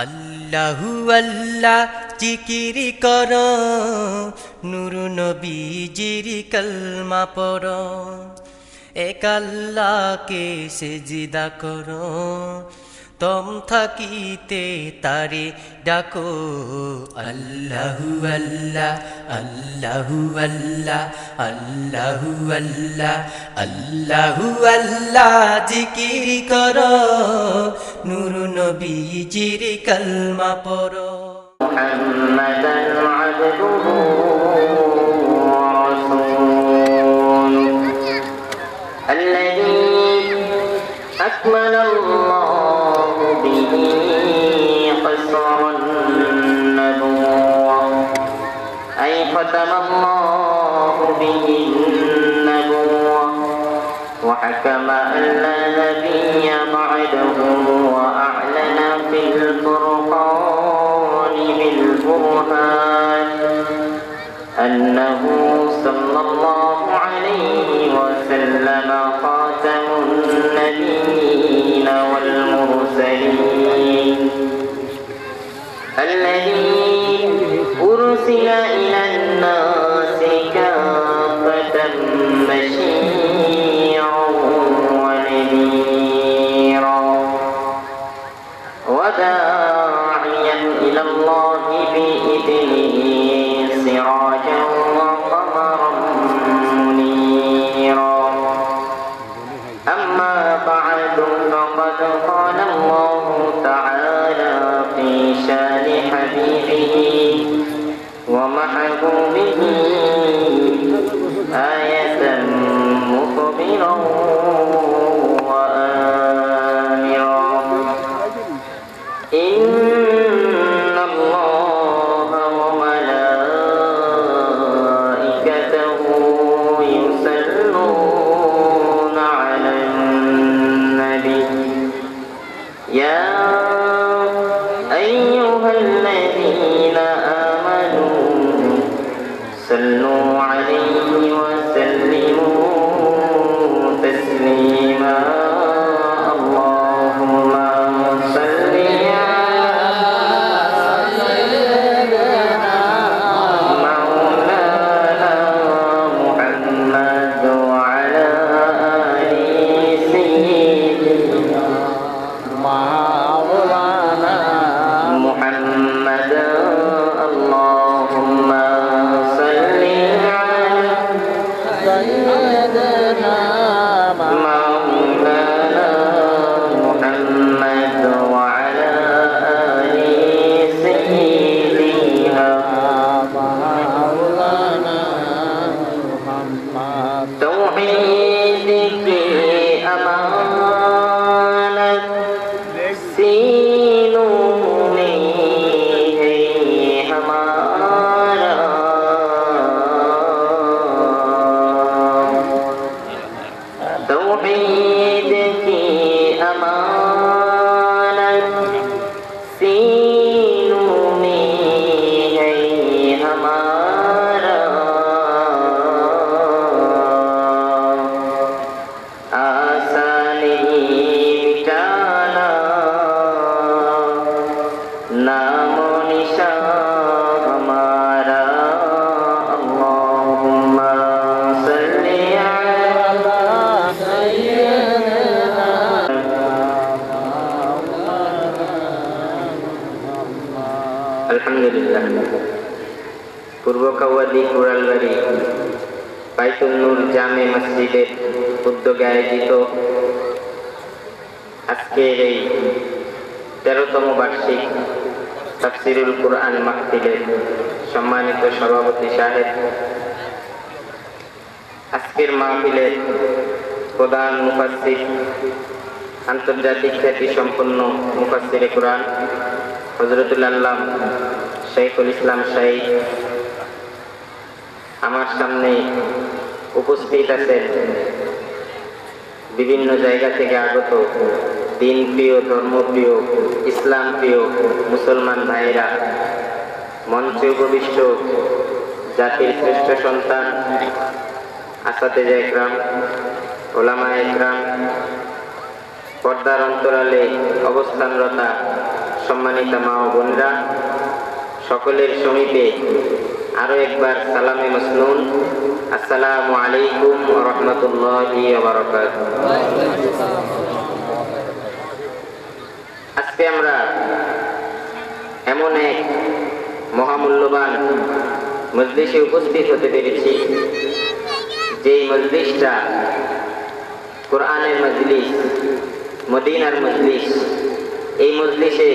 আল্লাহু আল্লাহ জিকির কর, নূর নবীজির কলমা পড়, এক আল্লাহকে সিজদা কর, তম থাকিতে তারে ডাকো। আল্লাহু আল্লাহ আল্লাহু আল্লাহ আল্লাহু আল্লাহ আল্লাহু আল্লাহ জিকির কর, নূর নবীজির কলমা পড়। মুহাম্মাদান আবদুহু ওয়া রাসূলুহু আল্লাযী আকমালাল্লাহু বিহি কসরান নবুওয়া আই খাতামাল্লাহু বিহি নবুওয়া ওয়া হাকামা আল্লা নাবিয়্যা বা'দাহু ওয়া আ'লানা ফিল ফুরকান بالبرهان أنه صلى الله عليه وسلم خاتم النبيين والمرسلين الذي أرسل إلى الناس كافة بشيرا ونذيرا وداعيا إلى الله بإذنه سراجا وقمرا منيرا أما بعد فقد قال الله تعالى في شان حبيبه ومحبوبه آية مخبرا إن الله وملائكته يصلون على النبي يا أيها الذين آمنوا صلوا عليه وسلموا تسليما اللهم صل আলহামদুলিল্লাহ। পূর্ব কাওয়াদি কুড়ালবাড়ি বাইতুল নূর জামে মসজিদের উদ্যোগে আয়োজিত আজকের এই 13তম বার্ষিক তাফসিরুল কুরআন মাহফিলের সম্মানিত সভাপতি সাহেব, আজকের মাহফিলের প্রধান মুফাসসির, আন্তর্জাতিক খ্যাতি সম্পন্ন মুফাসসিরে কুরআন হযরতুল আল্লাম শাইখুল ইসলাম শাইখ, আমার সামনে উপস্থিত আছেন বিভিন্ন জায়গা থেকে আগত দিন প্রিয়, ধর্মপ্রিয়, ইসলাম প্রিয় মুসলমান ভাইরা, মঞ্চে উপবিষ্ট জাতির শ্রেষ্ঠ সন্তান আসাতেজা ইকরাম, ওলামায়ে ইকরাম, পর্দার অন্তরালে অবস্থানরতা সম্মানিত মা ও বোনরা, সকলের সমীপে আরো একবার সালামে মাসনুন। আসসালামু আলাইকুম ওয়া রাহমাতুল্লাহি ওয়া বারাকাতুহু। আজকে আমরা এমন এক মহামূল্যবান মজলিসে উপস্থিত হতে পেরেছি, যেই মজলিসটা কোরআনের মজলিস, মদিনার মজলিস। এই মজলিসে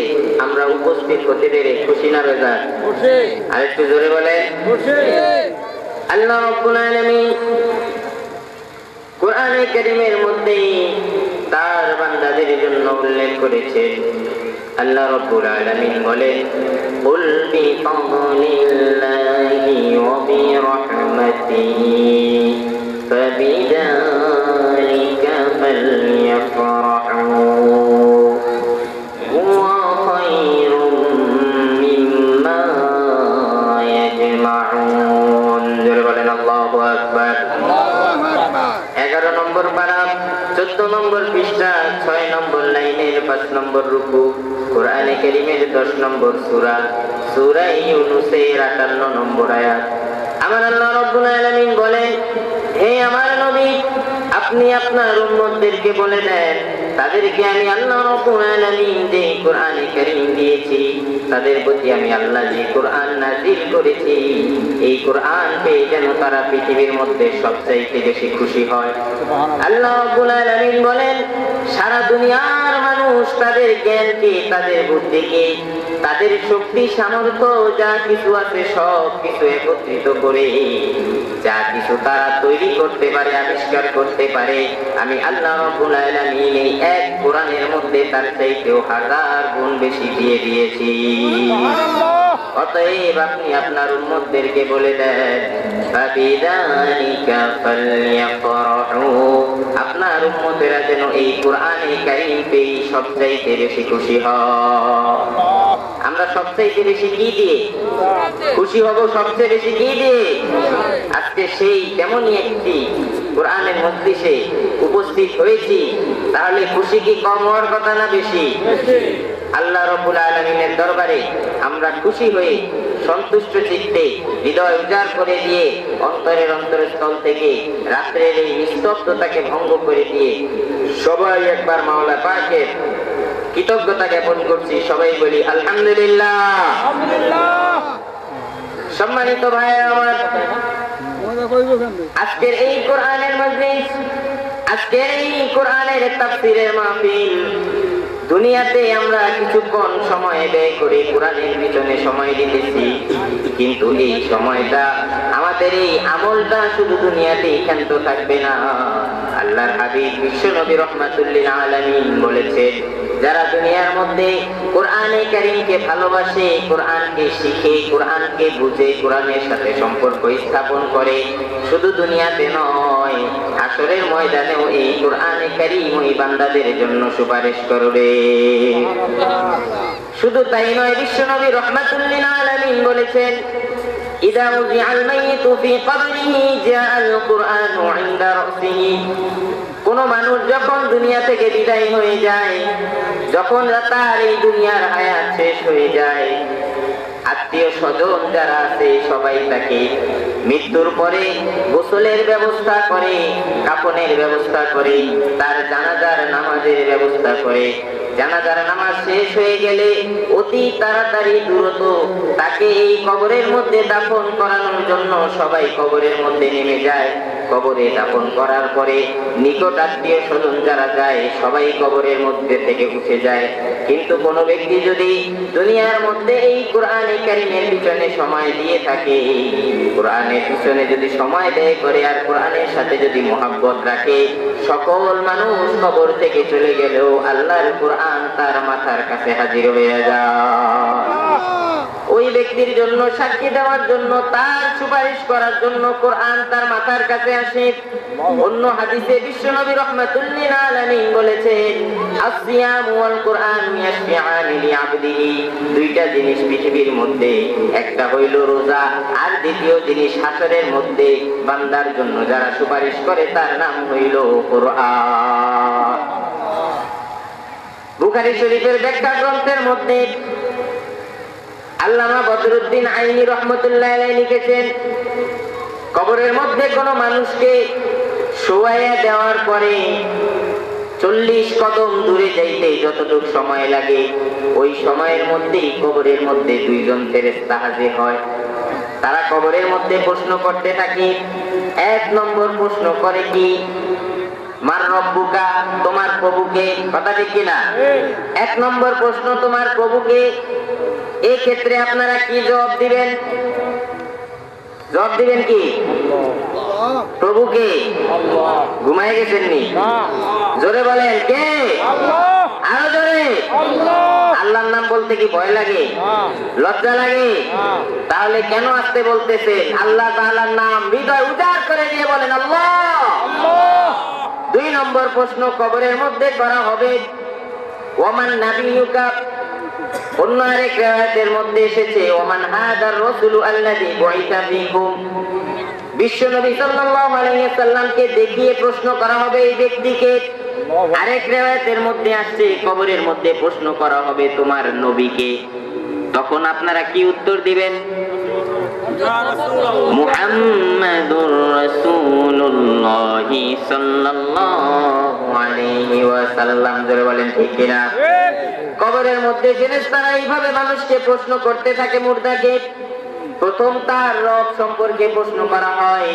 আমরা উপস্থিত হতে পেরে খুশি না বেজার? আরেকটু জোরে বলে আল্লাহ রাব্বুল আলামিন কোরআনে কারীমের মধ্যে তার বান্দাদের জন্য উল্লেখ করেছেন। আল্লাহ রাব্বুল আলামিন বলেন, কুল বিফাদলিল্লাহি ওয়া বিরাহমাতিহি ফাবিযালিকা ফালইফরাহু হুয়া খায়রুম মিম্মা ইয়াজমাউন। জোরে বলেন আল্লাহু আকবার। 11 নম্বর পারা, 14 নম্বর পৃষ্ঠা, 6 নম্বর লাইনের 5 নম্বর রুকু, কোরআনে কারীমের 10 নম্বর সূরা, সূরা ইউনূসের 58 নম্বর আয়াত। আমার আল্লাহ রাব্বুল আলামিন বলেন, হে আমার নবী, আপনি আপনার উম্মতদেরকে বলে দেন, তাদেরকে আমি আল্লাহ রাব্বুল আলামিন যে কোরআনে কারীম দিয়েছি, তাদের প্রতি আমি আল্লাহ যে কোরআন নাযিল করেছি, এই কোরআন পেয়ে যেন তারা পৃথিবীর মধ্যে সবচাইতে বেশি খুশি হয়। আল্লাহ রাব্বুল আলামিন বলেন, সারা দুনিয়ার মানুষ তাদের জ্ঞানকে, তাদের বুদ্ধিকে, তাদের শক্তি সামর্থ্য যা কিছু আছে সব কিছু একত্রিত করে যা কিছু তারা তৈরি করতে পারে, আবিষ্কার করতে পারে, আমি আল্লাহ রাব্বুল আলামিন এই এক কোরআনের মধ্যে তার চাইতেও 1000 গুণ বেশি দিয়ে দিয়েছি। অতএব আপনি আপনার উম্মতদেরকে বলে দেন, ফাবিযালিকা ফালইফরাহু, আপনার উম্মতেরা যেন এই কোরআনে কারীম পেয়ে সবচাইতে বেশি খুশি হয়। আমরা সবচাইতে বেশি কি দিয়ে খুশি হব? সবচেয়ে বেশি কি দিয়ে? আজকে সেই তেমনই একটি কোরআনের মজলিসে উপস্থিত হয়েছি, তাহলে খুশি কি কম হওয়ার কথা না বেশি? আল্লাহ রাব্বুল আলামিনের দরবারে আমরা খুশি হয়ে সন্তুষ্ট চিত্তে হৃদয় উজাড় করে দিয়ে অন্তরের অন্তরস্থল থেকে রাত্রের এই নিস্তব্ধতাকে ভঙ্গ করে দিয়ে সবাই একবার মাওলা পাকের কৃতজ্ঞতা জ্ঞাপন করছি। সবাই বলি আলহামদুলিল্লাহ। সম্মানিত ভাইরা আমার, আজকের এই কোরআনের মজলিস, আজকের এই কোরআনের তাফসীরের মাহফিল, দুনিয়াতে আমরা কিছুক্ষণ সময় ব্যয় করে কোরআনের পিছনে সময় দিতেছি, কিন্তু এই সময়টা, আমাদের এই আমলটা শুধু দুনিয়াতেই ক্ষান্ত থাকবে না। আল্লাহর হাবিব বিশ্ব নবী রাহমাতুল লিল আলামিন বলেছেন, যারা দুনিয়ার মধ্যে কোরআনে কারীমকে ভালোবাসে, কোরআনকে শিখে, কোরআনকে বুঝে, কোরআনের সাথে সম্পর্ক স্থাপন করে, শুধু দুনিয়াতে নয়, হাশরের ময়দানেও এই কোরআনে কারীম ওই বান্দাদের জন্য সুপারিশ করবে। শুধু তাই নয়, বিশ্বনবী রাহমাতুল লিল আলামিন বলেছেন, ইদা উযিআল মাইয়িতু ফি কবরিহি জাআল কুরআনু ইনদা রাসিহি। কোন মানুষ যখন দুনিয়া থেকে বিদায় হয়ে যায়, যখন তার এই দুনিয়ার হায়াত শেষ হয়ে যায়, আত্মীয় স্বজন যারা আছে সবাই তাকে মৃত্যুর পরে গোসলের ব্যবস্থা করে, কাফনের ব্যবস্থা করে, তার জানাজার নামাজের ব্যবস্থা করে। জানাজার নামাজ শেষ হয়ে গেলে অতি তাড়াতাড়ি দ্রুত তাকে এই কবরের মধ্যে দাফন করানোর জন্য সবাই কবরের মধ্যে নেমে যায়। কবরে দাফন করার পরে নিকট আত্মীয় স্বজন যারা যায় সবাই কবরের মধ্যে থেকে উঠে যায়। কিন্তু কোন ব্যক্তি যদি দুনিয়ার মধ্যে এই কোরআনে কারীমের পিছনে সময় দিয়ে থাকে, কোরআনের পিছনে যদি সময় ব্যয় করে আর কোরআনের সাথে যদি মহব্বত রাখে, সকল মানুষ কবর থেকে চলে গেলেও আল্লাহর কোরআন তার মাথার কাছে হাজির হয়ে যায়। ওই ব্যক্তির জন্য সাক্ষী দেওয়ার জন্য, তার সুপারিশ করার জন্য কোরআন তার মাথার কাছে আসে। অন্য হাদিসে বিশ্বনবী রাহমাতুল লিল আলামিন বলেছেন, আসিয়াম ওয়াল কুরআন ইয়াশফিআনি লিআবদিহি। দুইটা জিনিস পৃথিবীর মধ্যে, একটা হইল রোজা, আর দ্বিতীয় জিনিস হাশরের মধ্যে বান্দার জন্য যারা সুপারিশ করে তার নাম হইল কোরআন। বুখারী শরীফের ব্যাখ্যা গ্রন্থের মধ্যে আল্লামা বদরুদ্দিন আইনি রহমতুল্লাহ আলাইহি লিখেছেন, কবরের মধ্যে কোনো মানুষকে শোয়াইয়া দেওয়ার পরে 40 কদম দূরে যাইতে যতটুকু সময় লাগে, ওই সময়ের মধ্যেই কবরের মধ্যে 2 জন ফেরেশতা হাজির হয়। তারা কবরের মধ্যে প্রশ্ন করতে থাকে। 1 নম্বর প্রশ্ন করে কি, মার রব্বুকা, তোমার প্রভুকে। কথা ঠিক কিনা? 1 নম্বর প্রশ্ন তোমার প্রভুকে। এই ক্ষেত্রে আপনারা কি জবাব দিবেন? জবাব দিবেন কি? প্রভুকে। ঘুমায় গেছেন নি? জোরে বলেন কে? আরো জোরে। আল্লাহর নাম বলতে কি ভয় লাগে? লজ্জা লাগে? তাহলে কেন আসতে বলতেছেন? আল্লাহ তাআলার নাম হৃদয় উজাড় করে দিয়ে বলেন আল্লাহ। 2 নম্বর প্রশ্ন কবরের মধ্যে করা হবে, ওমান নাবিয়ুকা। অন্য আরেক riwayat-এর মধ্যে এসেছে, ওমান হাদার রাসূলু আল্লাযী বুইসা ফীকুম। বিশ্বনবী সাল্লাল্লাহু আলাইহি ওয়াসাল্লামকে দেখিয়ে প্রশ্ন করা হবে এই ব্যক্তিকে। আরেক riwayat-এর মধ্যে আসছে, কবরের মধ্যে প্রশ্ন করা হবে তোমার নবীকে। তখন আপনারা কি উত্তর দিবেন? মুহাম্মাদুর রাসূলুল্লাহ সাল্লাল্লাহু আলাইহি ওয়াসাল্লাম। জোরে বলেন ঠিক কিনা? কবরের মধ্যে ফেরেশতারা এইভাবে মানুষকে প্রশ্ন করতে থাকে, মুর্দাকে। প্রথম তার রব সম্পর্কে প্রশ্ন করা হয়,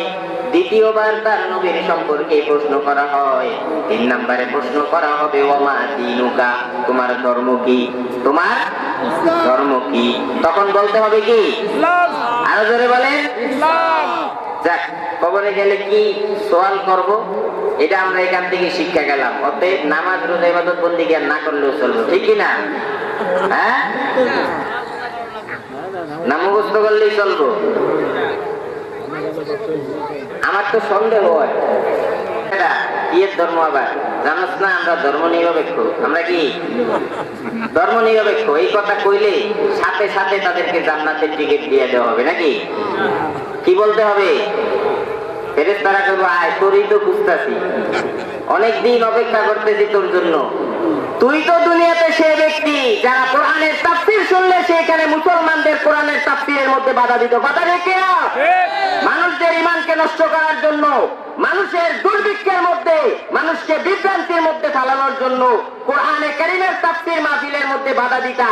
দ্বিতীয়বার তার নবীর সম্পর্কে প্রশ্ন করা হয়, 3 নম্বরে প্রশ্ন করা হবে ওমা দীনুকা, তোমার ধর্ম কি? তোমার ধর্ম কি? তখন বলতে হবে কি? ইসলাম। আরো জোরে বলেন ইসলাম। যাক, কবরে গেলে কি সওয়াল করব, এটা আমরা এখান থেকে শিক্ষা গেলাম। অতএব নামাজ রোজা ইবাদত বন্দেগী আর না করলেও চলবে, ঠিক কি না? হ্যাঁ, না মুখস্থ করলেই চলবো? আমার তো সন্দেহ হয়, বিয়ের ধর্ম আবার জানাস না, আমরা ধর্ম নিরপেক্ষ। আমরা কি ধর্ম নিরপেক্ষ? এই কথা কইলে সাথে সাথে তাদেরকে জান্নাতের টিকিট দিয়ে দেওয়া হবে নাকি? কি বলতে হবে? ফেরেশতারা করবো, আয় তোরই তো খুঁজতাছি, অনেকদিন অপেক্ষা করতেছি তোর জন্য। তুই তো দুনিয়াতে সে ব্যক্তি যারা কোরআনের তাফসীর শুনলে সেখানে মুসলমানদের কোরআনের তাফসীরের মধ্যে বাধা দিত। কথা রেখে মানুষদের ঈমানকে নষ্ট করার জন্য, মানুষের দুর্ভিক্ষের মধ্যে, মানুষকে বিভ্রান্তির মধ্যে ফেলানোর জন্য কোরআনে কারীমের তাফসীর মাহফিলের মধ্যে বাধা দিতা।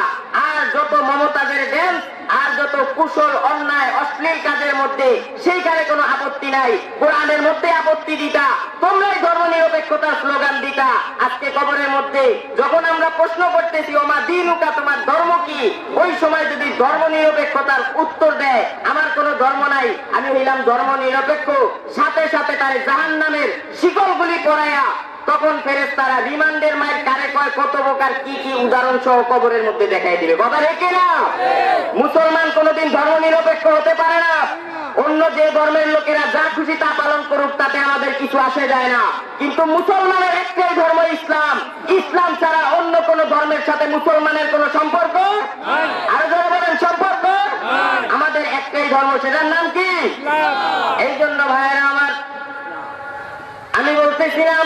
আর যত মমতাজের ড্যান্স, আর যত কুশল অন্যায় অশ্লীল কাজের মধ্যে সেইখানে কোনো আপত্তি নাই, কোরআনের মধ্যে আপত্তি দিতা। তোমরাই ধর্ম নিরপেক্ষতার স্লোগান দিতা। আজকে কবরের মধ্যে যখন আমরা প্রশ্ন করতেছি ওমা দীনুকা, তোমার ধর্ম কি, ওই সময় যদি ধর্ম নিরপেক্ষতার উত্তর দেয় আমার কোনো ধর্ম নাই, আমি হইলাম ধর্ম নিরপেক্ষ, সাথে সাথে তার জাহান্নামের শিকলগুলি পরাইয়া, তখন ফেরেশতারা রিমান্ডের মায়ের কারে কয় কত প্রকার কি কি উদাহরণ সহ কবরের মধ্যে দেখাই দিবে। কথা রেখে না, মুসলমান কোনোদিন ধর্ম নিরপেক্ষ হতে পারে না। অন্য যে ধর্মের লোকেরা যা খুশি তা পালন করুক, তাতে আমাদের কিছু আসে যায় না। কিন্তু মুসলমানের একটাই ধর্ম ইসলাম। ইসলাম ছাড়া অন্য কোন ধর্মের সাথে মুসলমানের কোন সম্পর্ক, আরো যারা বলেন সম্পর্ক, আমাদের একটাই ধর্ম, সেটার নাম কি? এই জন্য ভাইয়েরা আমার, আমি বলতেছিলাম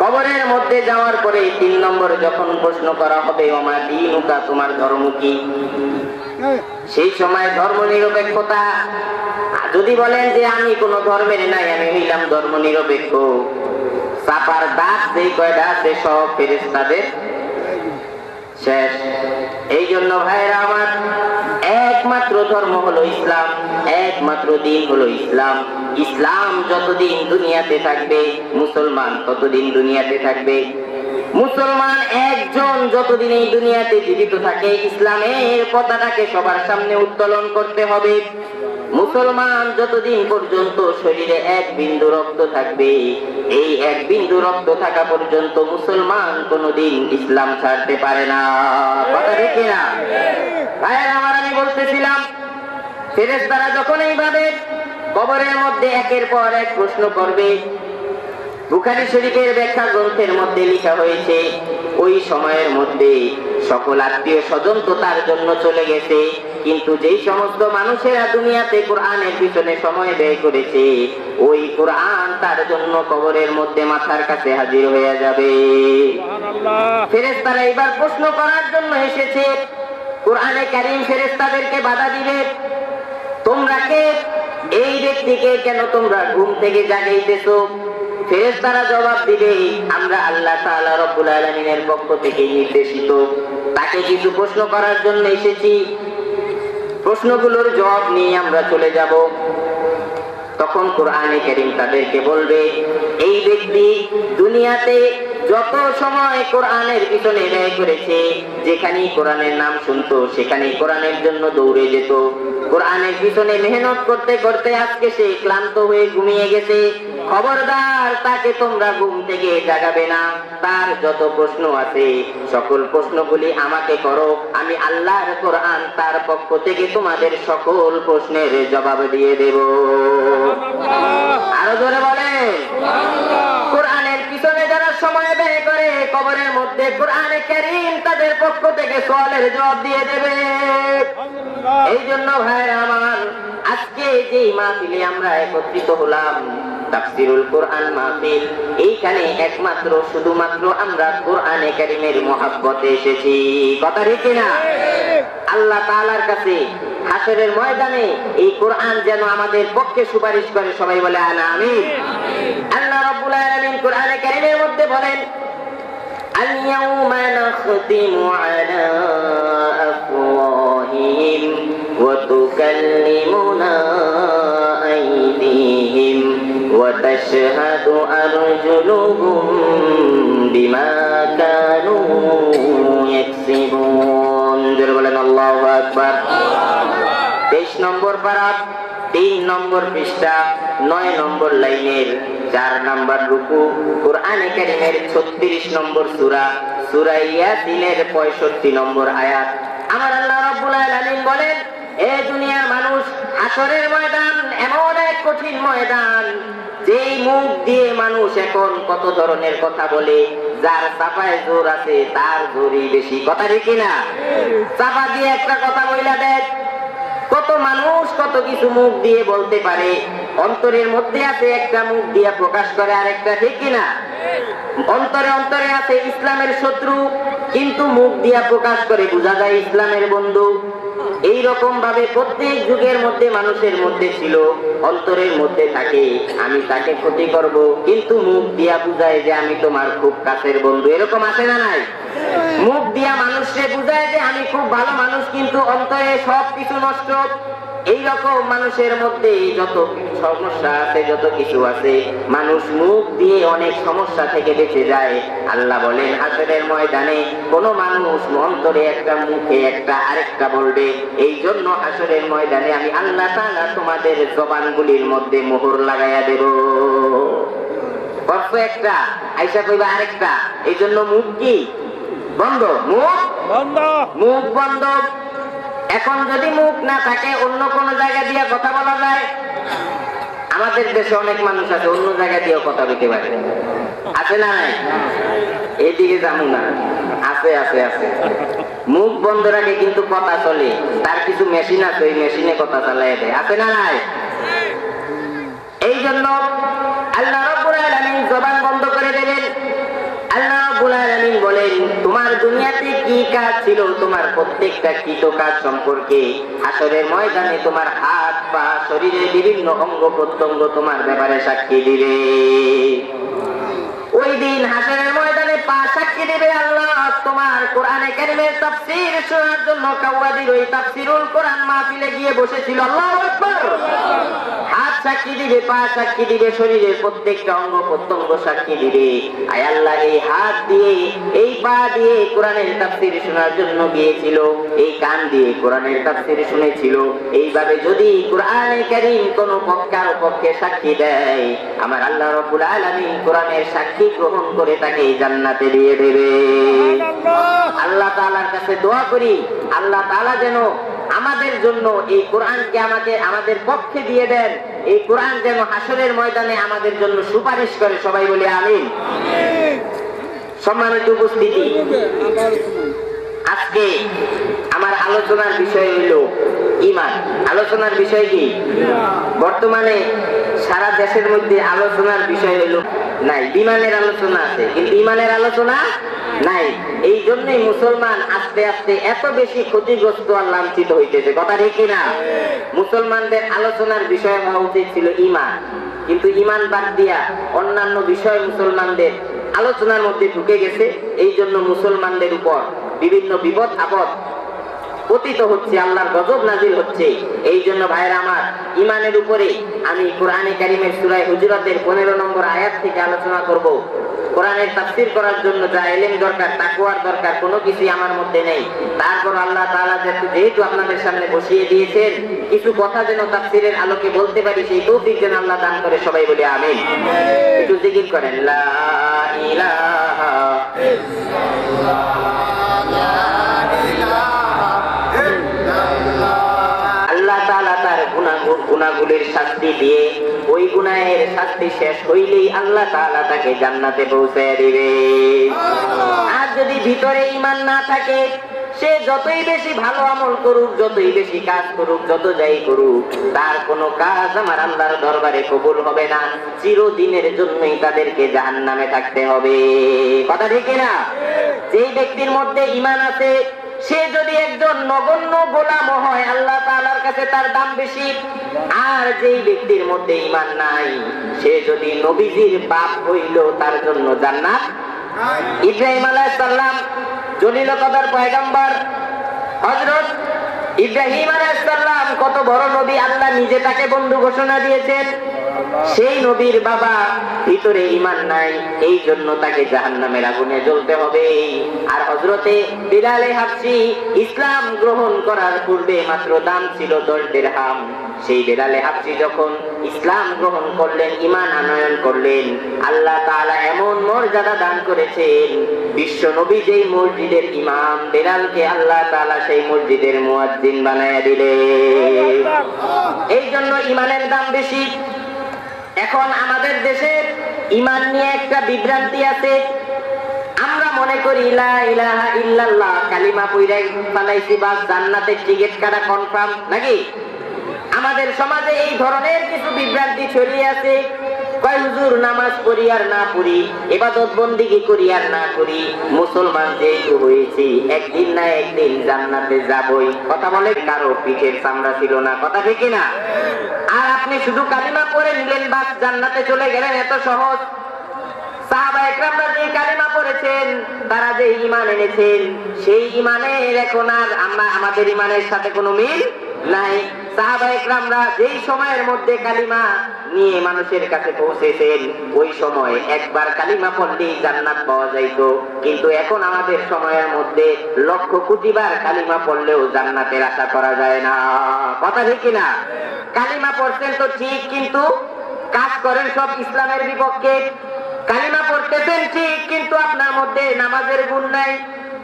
কবরের মধ্যে যাওয়ার পরে 3 নম্বরে যখন প্রশ্ন করা হবে ওমা দীনুকা, তোমার ধর্ম কি, সেই সময় ধর্ম নিরপেক্ষতা, যদি বলেন যে আমি কোন ধর্মের নাই, আমি হইলাম ধর্ম নিরপেক্ষ, চাপার দাঁত যেই কয়টা আছে সব ফেরেশতাদের শেষ। এই জন্য ভাইরা আমার, একমাত্র ধর্ম হলো ইসলাম, একমাত্র দিন হলো ইসলাম। ইসলাম যতদিন দুনিয়াতে থাকবে, মুসলমান ততদিন দুনিয়াতে থাকবে। মুসলমান একজন যতদিন এই দুনিয়াতে জীবিত থাকে, ইসলামের পতাকাকে সবার সামনে উত্তোলন করতে হবে। মুসলমান যতদিন পর্যন্ত শরীরে 1 বিন্দু রক্ত থাকবে, এই 1 বিন্দু রক্ত থাকা পর্যন্ত মুসলমান কোনদিন ইসলাম ছাড়তে পারে না। কথা ঠিক না ভাইয়েরা আমার? আমি বলতেছিলাম ফেরেশতারা যখন এইভাবে কবরের মধ্যে একের পর এক প্রশ্ন করবে, বুখারী শরীফের ব্যাখ্যা গ্রন্থের মধ্যে লেখা হয়েছে ওই সময়ের মধ্যে সকল আত্মীয় স্বজন তো তার জন্য চলে গেছে, কিন্তু যেই সমস্ত মানুষেরা দুনিয়াতে কোরআনের পিছনে সময় ব্যয় করেছে, ওই কোরআন তার জন্য কবরের মধ্যে মাথার কাছে হাজির হয়ে যাবে। ফেরেশতারা এবার প্রশ্ন করার জন্য এসেছে। কোরআনে কারীম ফেরেশতাদেরকে বাধা দিবে, তোমরা কে? এই ব্যক্তিকে কেন তোমরা ঘুম থেকে জাগাইতেছো? ফেরেশতারা জবাব দিবে, আমরা আল্লাহ তাআলা রব্বুল আলামিনের পক্ষ থেকে নির্দেশিত, তাকে কিছু প্রশ্ন করার জন্য এসেছি, প্রশ্নগুলোর জবাব নিয়ে আমরা চলে যাব। তখন কোরআনে কারীম তাদেরকে বলবে, এই ব্যক্তি দুনিয়াতে যত সময় কোরআনের পিছনে ব্যয় করেছে, যেখানেই কোরআনের নাম শুনতো সেখানেই কোরআনের জন্য দৌড়ে যেত, কোরআনের পিছনে মেহনত করতে করতে আজকে সে ক্লান্ত হয়ে ঘুমিয়ে গেছে, খবরদার তাকে তোমরা ঘুম থেকে জাগাবে না। তার যত প্রশ্ন আছে সকল প্রশ্নগুলি আমাকে করো, আমি আল্লাহর কোরআন তার পক্ষ থেকে তোমাদের সকল প্রশ্নের জবাব দিয়ে দেব। আরো জোরে বলেন, কোরআনের পিছনে যারা সময় ব্যয় করে কবরের মধ্যে কোরআনে কারীম তাদের পক্ষ থেকে সওয়ালের জবাব দিয়ে দেবে। এই জন্য ভাই আমার, আজকে যে মাহফিলে আমরা একত্রিত হলাম, তাফসীরুল কোরআন মাহফিল, এইখানে একমাত্র শুধুমাত্র আমরা কোরআনে কারীমের মহব্বতে এসেছি। কথা ঠিক না? আল্লাহ তাআলার কাছে হাশরের ময়দানে এই কোরআন যেন আমাদের পক্ষে সুপারিশ করে, সবাই বলে আমিন। আল্লাহ রাব্বুল আলামিন কোরআনে কারীমের মধ্যে বলেন, আল-ইয়াউমা নাখতিমু আলা আফওয়াহিহিম ওয়া তুকাল্লিমুনা আইদিহিম ওয়া তাশহাদু আরজুলুহুম বিমা কানু ইয়াকসিবুন। জোরে বলেন আল্লাহু আকবার। 23 নম্বর পারা, 3 নম্বর পৃষ্ঠা, 9 নম্বর লাইনের 4 নম্বর রুকু, কোরআনে কারীমের 36 নম্বর সূরা, সূরা ইয়াসিনের 65 নম্বর আয়াত। আমার আল্লাহ রাব্বুল আলামিন বলেন, এ দুনিয়ার মানুষ, হাশরের ময়দান এমন এক কঠিন ময়দান, যেই মুখ দিয়ে মানুষ এখন কত ধরনের কথা বলে, যার চাপায় জোর আছে তার জোরই বেশি। কথা ঠিক না? চাপা দিয়ে একটা কথা বইলা দেয়, কত মানুষ কত কিছু মুখ দিয়ে বলতে পারে, অন্তরের মধ্যে আছে একটা, মুখ দিয়ে প্রকাশ করে আরেকটা। ঠিক কিনা? অন্তরে অন্তরে আছে ইসলামের শত্রু, কিন্তু মুখ দিয়া প্রকাশ করে বোঝা যায় ইসলামের বন্ধু। এই রকম ভাবে প্রত্যেক যুগের মধ্যে মানুষের মধ্যে ছিল, অন্তরের মধ্যে থাকে আমি তাকে ক্ষতি করব, কিন্তু মুখ দিয়া বুঝায় যে আমি তোমার খুব কাছের বন্ধু। এরকম আছে না নাই? মুখ দিয়া মানুষকে বুঝায় যে আমি খুব ভালো মানুষ, কিন্তু অন্তরে সব কিছু নষ্ট। এইরকম মানুষের মধ্যে যত সমস্যা আছে, যত কিছু আছে, মানুষ মুখ দিয়ে অনেক সমস্যা থেকে বেঁচে যায়। আল্লাহ বলেন, হাশরের ময়দানে কোন মানুষ অন্তরে একটা, মুখে একটা, আরেকটা বলবে। এই জন্য হাশরের ময়দানে আমি আল্লাহ তাআলা তোমাদের জবানগুলির মধ্যে মোহর লাগাইয়া দেব। বলছো একটা, আইসা কইবা আরেকটা। এই জন্য মুখ কি বন্ধ, মুখ বন্ধ, মুখ বন্ধ। এখন যদি মুখ না থাকে, অন্য কোন জায়গা দিয়ে কথা বলা যায়। আমাদের দেশে অনেক মানুষ আছে অন্য জায়গা দিয়েও কথা বলতে পারে, আছে না নাই? এইদিকে যাবো না, আছে আছে আছে। মুখ বন্ধ রাখে কিন্তু কথা চলে, তার কিছু মেশিন আছে, ওই মেশিনে কথা চালাই দেয়, আছে না নাই? এই জন্য আল্লাহ রাব্বুল আলামিন জবান বন্ধ করে দেবেন। আল্লাহ রাব্বুল আলামিন বলেন, তোমার দুনিয়াতে কি কাজ ছিল, তোমার প্রত্যেকটা কৃত কাজ সম্পর্কে হাশরের ময়দানে তোমার হাত পা, শরীরের বিভিন্ন অঙ্গ প্রত্যঙ্গ তোমার ব্যাপারে সাক্ষী দিবে। ওই দিন হাশরের ময়দানে পা সাক্ষী দিবে, আল্লাহ তোমার কোরআনে কারীমের তাফসীর শোনার জন্য কাওয়াদির ওই তাফসীরুল কোরআন মাহফিলে গিয়ে বসেছিল। আল্লাহু আকবার। হাত সাক্ষী দিবে, পা সাক্ষী দিবে, শরীরের প্রত্যেকটা অঙ্গ প্রত্যঙ্গ সাক্ষী দিবে। আয় আল্লাহ, এই হাত দিয়ে, এই পা দিয়ে কোরআনের তাফসীর শোনার জন্য গিয়েছিল, এই কান দিয়ে কোরআনের তাফসীর শুনেছিল। এইভাবে যদি কোরআনে কারীম কোন পক্ষের পক্ষে সাক্ষী দেয়, আমার আল্লাহ রাব্বুল আলামিন কোরআনের সাক্ষী গ্রহণ করে তাকে জান্নাতে দিয়ে দেবে। আল্লাহ তাআলার কাছে দোয়া করি, আল্লাহ তাআলা যেন আমাদের জন্য এই কোরআনকে আমাদের পক্ষে দিয়ে দেন। এই কোরআন যেন হাশরের ময়দানে আমাদের জন্য সুপারিশ করে, সবাই বলে আমিন। সম্মানিত উপস্থিতি, আজকে আমার আলোচনার বিষয় হইল ঈমান। আলোচনার বিষয় কি? বর্তমানে সারা দেশের মধ্যে আলোচনার বিষয় হইল নাই, বিমানের আলোচনা আছে, কিন্তু ঈমানের আলোচনা নাই। এই জন্যই মুসলমান আস্তে আস্তে এত বেশি ক্ষতিগ্রস্ত আর লাঞ্ছিত হইতেছে, কথা ঠিক কিনা? মুসলমানদের আলোচনার বিষয় হওয়া উচিত ছিল ঈমান, কিন্তু ঈমান বাদ দিয়া অন্যান্য বিষয় মুসলমানদের আলোচনার মধ্যে ঢুকে গেছে। এই জন্য মুসলমানদের উপর বিভিন্ন বিপদ আপদ পতিত হচ্ছে, আল্লাহর গজব নাজিল হচ্ছে। এই জন্য ভাইরা আমার, ঈমানের উপরে আমি কোরআনে কারীমের সূরা হুজুরাতের 15 নম্বর আয়াত থেকে আলোচনা করব। কোরআনের তাফসীর করার জন্য যা ইলম দরকার, তাকওয়ার দরকার, কোনো কিছুই আমার মধ্যে নেই। তারপর আল্লাহ তাআলা যেহেতু আপনাদের সামনে বসিয়ে দিয়েছেন, কিছু কথা যেন তাফসীরের আলোকে বলতে পারি, সেই তৌফিক যেন আল্লাহ দান করে। সবাই বলি আমিন। একটু জিকির করেন, লা ইলাহা ইল্লাল্লাহ, গুনাহগুলির শাস্তি দিয়ে ওই গুনাহের শাস্তি শেষ হইলেই আল্লাহ তাআলা তাকে জান্নাতে পৌঁছে দিবে। আর যদি ভিতরে ঈমান না থাকে, সে যতই বেশি ভালো আমল করুক, যতই বেশি কাজ করুক, যত যাই করুক, তার কোনো কাজ আমার আল্লাহর দরবারে কবুল হবে না। চিরদিনের জন্যই তাদেরকে জাহান্নামে থাকতে হবে, কথা ঠিক না? যেই ব্যক্তির মধ্যে ঈমান আছে, সে যদি একজন নগণ্য গোলাম হয়, আল্লাহ তাআলার কাছে তার দাম বেশি। আর যেই ব্যক্তির মধ্যে ঈমান নাই, সে যদি নবীজির বাপ হইল, তার জন্য জান্নাত। ইব্রাহিম আলাইহিস সালাম জলিল কদর পয়গম্বর হযরত ইব্রাহিম আলাইহিস সালাম কত বড় নবী, আল্লাহ নিজে তাকে বন্ধু ঘোষণা দিয়েছেন। সেই নবীর বাবা ভিতরে ঈমান নাই, এই জন্য তাকে জাহান্নামের আগুনে জ্বলতে হবে। আর হযরতে বিলালে হাবশী ইসলাম গ্রহণ করার পূর্বে মাত্র দাম ছিল 10 দিরহাম। সেই বিলালে হাবশী যখন ইসলাম গ্রহণ করলেন, ঈমান আনয়ন করলেন, আল্লাহ তাআলা এমন মর্যাদা দান করেছেন, বিশ্ব নবী যেই মসজিদের ইমাম, বিলালকে আল্লাহ তাআলা সেই মসজিদের মুয়াজ্জিন বানায়া দিলেন। এই জন্য ঈমানের দাম বেশি। এখন আমাদের দেশের ঈমান নিয়ে একটা বিভ্রান্তি আছে। আমরা মনে করি লা ইলাহা ইল্লাল্লাহ কালিমা পড়ে ফেলাইছি, বাস জান্নাতের টিকিট কাটা কনফার্ম, নাকি? আমাদের সমাজে এই ধরনের কিছু বিভ্রান্তি ছড়িয়ে আছে। কয় হুজুর, নামাজ পড়ি আর না পড়ি, ইবাদত বন্দেগী করি আর না করি, মুসলমান যেহেতু হয়েছি, একদিন না একদিন জান্নাতে যাবই। কথা বলে কারো পিঠের চামড়া ছিল না, কথা ঠিক না? আর আপনি শুধু কালিমা পড়ে নিলেন, বাস জান্নাতে চলে গেলেন, এত সহজ? সাহাবায়ে কেরামরা যে কালিমা পড়েছেন, তারা যে ঈমান এনেছেন, সেই ঈমানের এখন আর আমাদের ঈমানের সাথে কোনো মিল নাই। সাহাবায়ে কেরামরা যেই সময়ের মধ্যে কালিমা নিয়ে মানুষের কাছে পৌঁছেছেন, ওই সময় একবার কালিমা পড়লেই জান্নাত পাওয়া যাইত। কিন্তু এখন আমাদের সময়ের মধ্যে লক্ষ কোটি বার কালিমা পড়লেও জান্নাতের আশা করা যায় না, কথা ঠিক কিনা? কালিমা পড়ছেন তো ঠিক, কিন্তু কাজ করেন সব ইসলামের বিপক্ষে। কালিমা পড়তেছেন ঠিক, কিন্তু আপনার মধ্যে নামাজের গুণ নাই।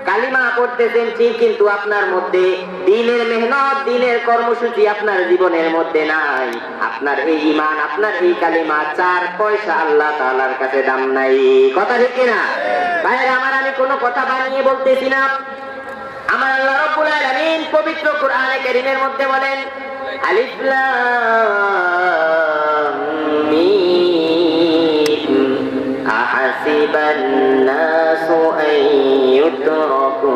কালিমা পড়তেছেন ঠিক, কিন্তু আপনার মধ্যে দিনের মেহনত, দিনের কর্মসূচি আপনার জীবনের মধ্যে নাই। আপনার এই ঈমান, আপনার এই কালিমা 4 পয়সা আল্লাহ তাআলার কাছে দাম নাই, কথা ঠিক কিনা? ভাইরা আমার, আমি কোনো কথা বানিয়ে বলতেছি না। আমার আল্লাহ রাব্বুল আলামিন পবিত্র কোরআনে কারীমের মধ্যে বলেন, আলিফ লাম মিম আহাসিবান নাসু আন ইউতরাকু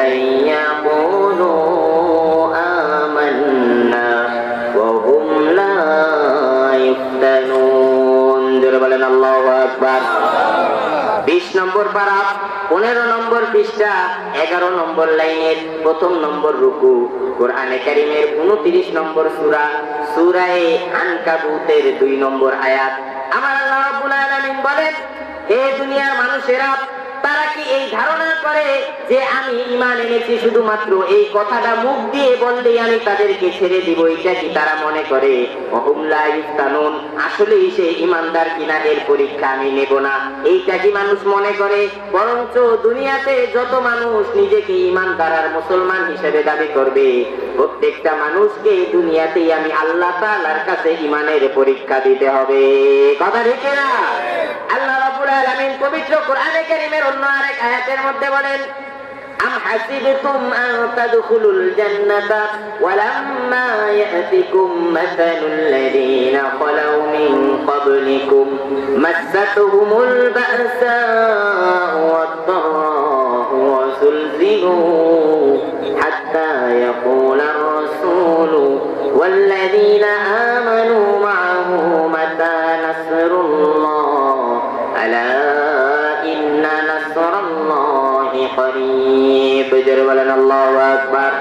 আন ইয়াকুলু আমান্না ওয়া হুম লা ইফতানুন। জোরে বলেন আল্লাহু আকবার। 20 নম্বর পারা, 15 নম্বর পৃষ্ঠা, 11 নম্বর লাইনের 1ম নম্বর রুকু, কোরআনে কারীমের 29 নম্বর সূরা, সূরা আনকাবুতের 2 নম্বর আয়াত। আমার আল্লাহ রাব্বুল আলামিন বলেন, হে দুনিয়ার মানুষেরা, তারা কি এই ধারণা করে যে আমি ঈমান এনেছি শুধুমাত্র এই কথাটা মুখ দিয়ে বললেই আমি তাদেরকে ছেড়ে দিব? এটা কি তারা মনে করে? ওহুম লা ইফতানুন, আসলেই সে ঈমানদার কিনা এর পরীক্ষা আমি নেব না, এইটা কি মানুষ মনে করে? বরঞ্চ দুনিয়াতে যত মানুষ নিজেকে ঈমানদার আর মুসলমান হিসেবে দাবি করবে, প্রত্যেকটা মানুষকে দুনিয়াতেই আমি আল্লাহ তাআলার কাছে ঈমানের পরীক্ষা দিতে হবে, কথা ঠিক না? আল্লাহ রাব্বুল আলামিন পবিত্র কোরআনে কারীমের অন্য আরেক আয়াতের মধ্যে বলেন, আম হাসিবতুম আন তাদখুলুল জান্নাতা ওয়া লাম্মা ইয়াতিকুম মাসালুল লাযীনা খালাউ মিন ক্বাবলিকুম মাসাতুহুমুল বা'সাউ ওয়াদ-দাররা تنفروا حتى يقول الرسول والذين آمنوا معه متى نصر الله ألا إن نصر الله قريب جربلن الله أكبر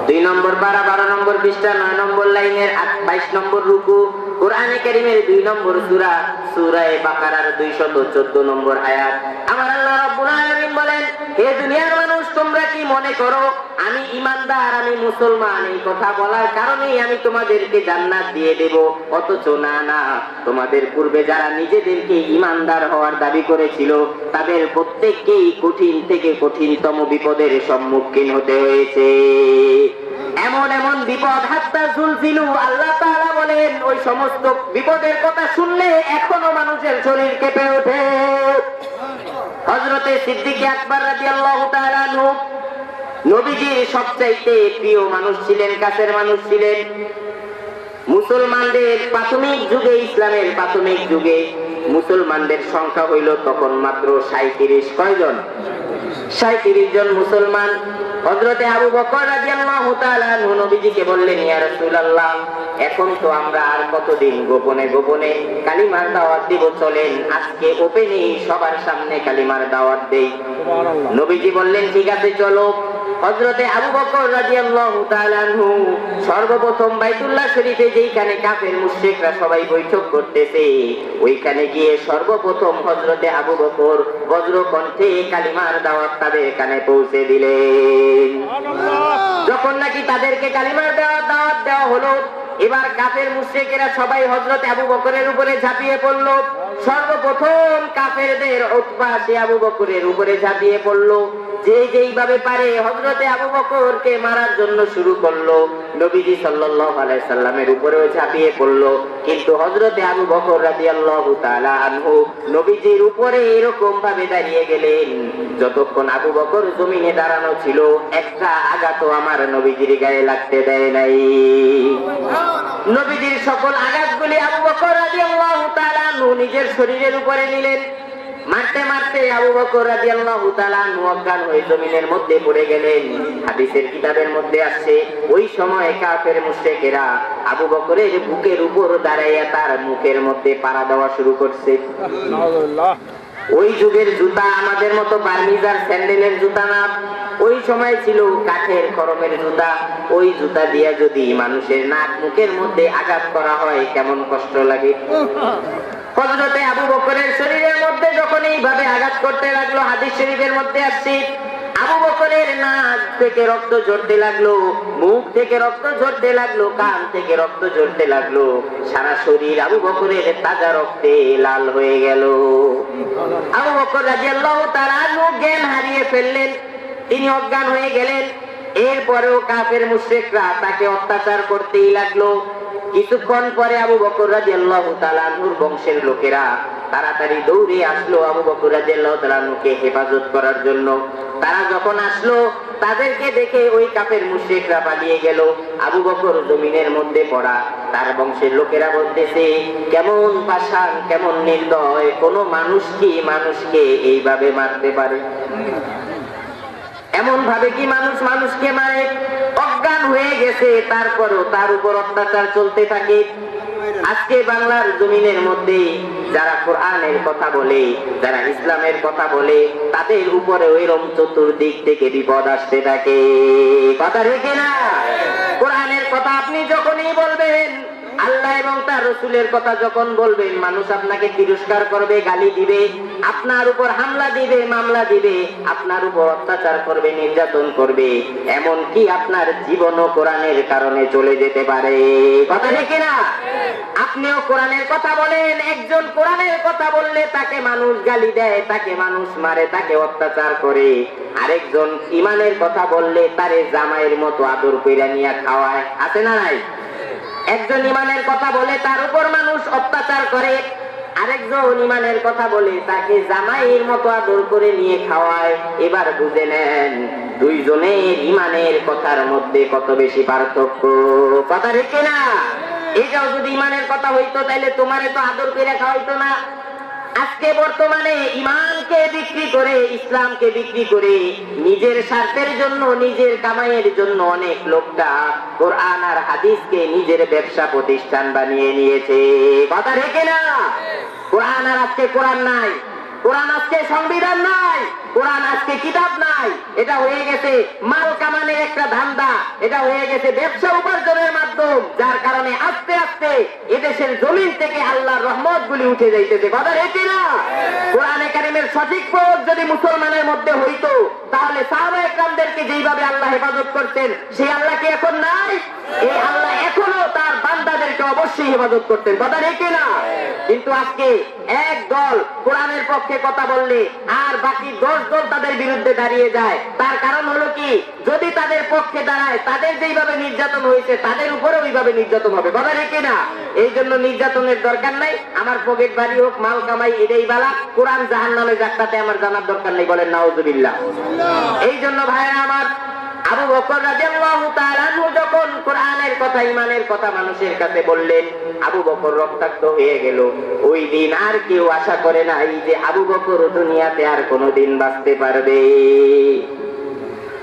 2 নম্বর পারা 12 নম্বর পৃষ্ঠা 9 নম্বর লাইনের 22 নম্বর রুকু কোরআনে কারীমের 2 নম্বর সূরা সূরা বাকারার 214 নম্বর আয়াত আমার আল্লাহ রাব্বুল আলামিন বলেন হে দুনিয়ার মানুষ তোমরা কি মনে করো আমি ঈমানদার আমি মুসলমান এই কথা বলার কারণেই আমি তোমাদেরকে জান্নাত দিয়ে দেব অথচ না তোমাদের পূর্বে যারা নিজেদেরকে ঈমানদার হওয়ার দাবি করেছিল তাদের প্রত্যেককেই কঠিন থেকে কঠিনতম বিপদের সম্মুখীন হতে হয়েছে এমন এমন বিপদ হাত্তা জুলজিলু আল্লাহ তাআলা বলেন ওই সমস্ত বিপদের কথা শুনলে এখনো মানুষের শরীর কেঁপে ওঠে হযরতে সিদ্দিক আকবর রাদিয়াল্লাহু তাআলা আনহু নবীজির সবচাইতে প্রিয় মানুষ ছিলেন কাছের মানুষ ছিলেন মুসলমানদের প্রাথমিক যুগে ইসলামের প্রাথমিক যুগে মুসলমানদের সংখ্যা হইল তখন মাত্র 37 কয়জন 37 জন মুসলমান হযরতে আবু বকর রাদিয়াল্লাহু তাআলা আনহু নবীজিকে বললেন ইয়া রাসূলুল্লাহ এখন তো আমরা আর কতদিন গোপনে গোপনে কালিমার দাওয়াত দিব চলেন আজকে ওপেনে সবার সামনে কালিমার দাওয়াত দেই নবীজি বললেন ঠিক আছে চলো হযরতে আবু বকর রাদিয়াল্লাহু তাআলা আনহু সর্বপ্রথম বাইতুল্লাহ শরীফে যেখানে কাফের মুশরিকরা সবাই বৈঠক করতেছে ওইখানে গিয়ে সর্বপ্রথম হযরতে আবু বকর বজ্রকণ্ঠে কালিমার দাওয়াত তাদের কানে পৌঁছে দিলেন যখন নাকি তাদেরকে কালিমার দাওয়াত দেওয়া হলো এবার কাফের মুশরিকেরা সবাই হযরতে আবু বকরের উপরে ঝাঁপিয়ে পড়ল সর্বপ্রথম কাফেরদের উতবা সে আবু বকরের উপরে ঝাঁপিয়ে পড়ল যেইভাবে পারে হযরতে আবু বকরকে মারার জন্য শুরু করলো নবীজি সাল্লাল্লাহু আলাইহি সাল্লামের উপরেও ঝাঁপিয়ে পড়লো কিন্তু হযরতে আবু বকর রাদিয়াল্লাহু তাআলা আনহু নবীজির উপরে এরকম ভাবে দাঁড়িয়ে গেলেন যতক্ষণ আবু বকর জমিনে দাঁড়ানো ছিল একটা আঘাতও আমার নবীজির গায়ে লাগতে দেয় নাই নবীজির সকল আঘাতগুলি আবু বকর রাদিয়াল্লাহু তাআলা আনহু নিজের শরীরের উপরে নিলেন মারতে মারতে আবু বকর রাদিয়াল্লাহু তাআলা আনহু অজ্ঞান হয়ে জমিনের মধ্যে পড়ে গেলেন হাদিসের কিতাবের মধ্যে আছে ওই সময় কাফের মুশরিকেরা আবু বকরের বুকের উপর দাঁড়াইয়া তার মুখের মধ্যে পাড়া দেওয়া শুরু করছে সুবহানাল্লাহ ওই যুগের জুতা আমাদের মতো বার্মিজার স্যান্ডেলের জুতা না ওই সময় ছিল কাঠের খড়মের জুতা ওই জুতা দিয়া যদি মানুষের নাক মুখের মধ্যে আঘাত করা হয় কেমন কষ্ট লাগে হযরতে আবু বকরের শরীরের মধ্যে যখন এইভাবে আঘাত করতে লাগলো হাদিস শরীফের মধ্যে আসছে আবু বকরের নাক থেকে রক্ত ঝরতে লাগলো মুখ থেকে রক্ত ঝরতে লাগলো কান থেকে রক্ত ঝরতে লাগলো সারা শরীর আবু বকরের তাজা রক্তে লাল হয়ে গেল আবু বকর রাদিয়াল্লাহু তাআলা জ্ঞান হারিয়ে ফেললেন তিনি অজ্ঞান হয়ে গেলেন এরপরেও কাফের মুশরিকরা তাকে অত্যাচার করতেই লাগলো কিছুক্ষণ পরে আবু বকর রাদিয়াল্লাহু তাআলা আনহুর বংশের লোকেরা তাড়াতাড়ি দৌড়ে আসলো আবু বকর রাদিয়াল্লাহু তাআলা আনহুকে হেফাজত করার জন্য তারা যখন আসলো তাদেরকে দেখে ওই কাফের মুশরিকরা পালিয়ে গেল আবু বকর জমিনের মধ্যে পড়া তার বংশের লোকেরা বলতেছে কেমন পাষাণ কেমন নির্দয় কোন মানুষ কি মানুষকে এইভাবে মারতে পারে এমন ভাবে কি মানুষ মানুষকে মারে অজ্ঞান হয়ে গেছে তারপরও তার উপর অত্যাচার চলতে থাকে আজকে বাংলার জমিনের মধ্যে যারা কোরআনের কথা বলে যারা ইসলামের কথা বলে তাদের উপরে ওইরকম চতুর্দিক থেকে বিপদ আসতে থাকে কথা রেখে না কোরআনের কথা আপনি যখনই বলবেন আল্লাহ এবং তার রাসূলের কথা যখন বলবেন মানুষ আপনাকে তিরস্কার করবে গালি দিবে আপনার উপর হামলা দিবে মামলা দিবে আপনার উপর অত্যাচার করবে নির্যাতন করবে এমন কি আপনার জীবনও কোরআনের কারণে চলে যেতে পারে কথা ঠিক না আপনিও কোরআনের কথা বলেন একজন কোরআনের কথা বললে তাকে মানুষ গালি দেয় তাকে মানুষ মারে তাকে অত্যাচার করে আরেকজন ঈমানের কথা বললে তারে জামাইয়ের মতো আদর কইরা নিয়ে খাওয়ায় আছে না নাই একজন ঈমানের কথা বলে তার উপর মানুষ অত্যাচার করে আরেকজন ঈমানের কথা বলে তাকে জামাইয়ের মতো আদর করে নিয়ে খাওয়ায় এবার বুঝে নেন দুইজনের ঈমানের কথার মধ্যে কত বেশি পার্থক্য কথা রেখে না এটাও যদি ঈমানের কথা হইতো তাহলে তোমারে তো আদর করে খাওয়াইতো না আজকে বর্তমানে ইমানকে বিক্রি করে, ইসলামকে বিক্রি করে নিজের স্বার্থের জন্য, নিজের কামাইয়ের জন্য অনেক লোকটা কোরআন আর হাদিসকে নিজের ব্যবসা প্রতিষ্ঠান বানিয়ে নিয়েছে। কথা রেখে না, কোরআন আর আজকে কোরআন নাই, কোরআন আজকে সংবিধান নাই, কোরআন আজকে কিতাব নাই। এটা হয়ে গেছে মাল কামানের একটা ধান্দা, এটা হয়ে গেছে ব্যবসা উপার্জনের মাধ্যম, যার কারণে আস্তে আস্তে এদেশের জমিন থেকে আল্লাহর রহমত গুলি উঠে যাইতেছে। কথা রেখে না, কোরআনে কারিমের সঠিক প্রয়োগ যদি মুসলমানের মধ্যে হইতো, তাহলে সাহাবায়ে কেরামদেরকে যেইভাবে আল্লাহ হেফাজত করতেন, সেই আল্লাহ কি এখন নাই? এই আল্লাহ এখনো তার বান্দাদেরকে অবশ্যই হেফাজত করতেন। কথা রেখে না, কিন্তু আজকে এক দল কোরআনের পক্ষে কথা বললে আর বাকি 10 দল তাদের বিরুদ্ধে দাঁড়িয়ে যায়। তার কারণ হলো কি, যদি তাদের পক্ষে দাঁড়ায়, তাদের যেইভাবে নির্যাতন হয়েছে তাদের উপরে ওইভাবে নির্যাতন হবে। কথা রেখে না, এই জন্য নির্যাতনের দরকার নাই। আমার পকেট বাড়ি হোক, মাল কামাই, এটাই বালা। কোরআন জাহান্নামে যাক, তাতে আমার জানার দরকার নেই। বলেন নাউজুবিল্লাহ। এই জন্য ভাইরা আমার, আবু বকর রাদিয়াল্লাহু তাআলা আনহু যখন কোরআনের কথা, ঈমানের কথা মানুষের কাছে বললেন, আবু বকর রক্তাক্ত হয়ে গেল। ওই দিন আর কেউ আশা করে নাই যে আবু বকর দুনিয়াতে আর কোনোদিন বাঁচতে পারবে।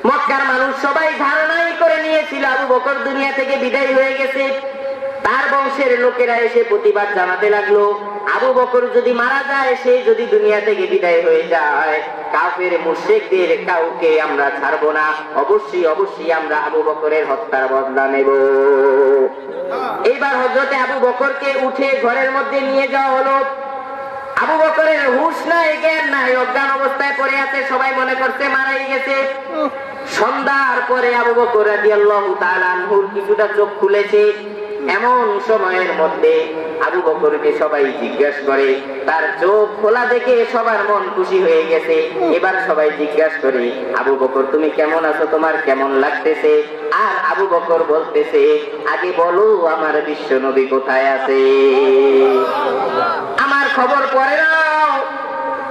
মক্কার মানুষ সবাই ধারণাই করে নিয়েছিল আবু বকর দুনিয়া থেকে বিদায় হয়ে গেছে। তার বংশের লোকেরা এসে প্রতিবাদ জানাতে লাগলো, আবু বকর যদি মারা যায়, সে যদি দুনিয়া থেকে বিদায় হয়ে যায়, কাফের মুশরিকদের কাউকে আমরা ছাড়বো না, অবশ্যই অবশ্যই আমরা আবু বকরের হত্যার বদলা নেব। এইবার হযরতে আবু বকরকে উঠে ঘরের মধ্যে নিয়ে যাওয়া হলো। আবু বকরের হুঁশ নাই, জ্ঞান নাই, অজ্ঞান অবস্থায় পড়ে আছে। সবাই মনে করছে মারাই গেছে। সন্ধ্যার পরে আবু বকর রাদিয়াল্লাহু তাআলা আনহুর কিছুটা চোখ খুলেছে। এমন সময়ের মধ্যে আবু বকরকে সবাই জিজ্ঞাসা করে, তার চোখ খোলা দেখে সবার মন খুশি হয়ে গেছে। এবার সবাই জিজ্ঞাসা করে, আবু বকর তুমি কেমন আছো, তোমার কেমন লাগতেছে? আর আবু বকর বলতেছে, আগে বলো আমার বিশ্ব নবী কোথায় আছে, আমার খবর পরে নাও।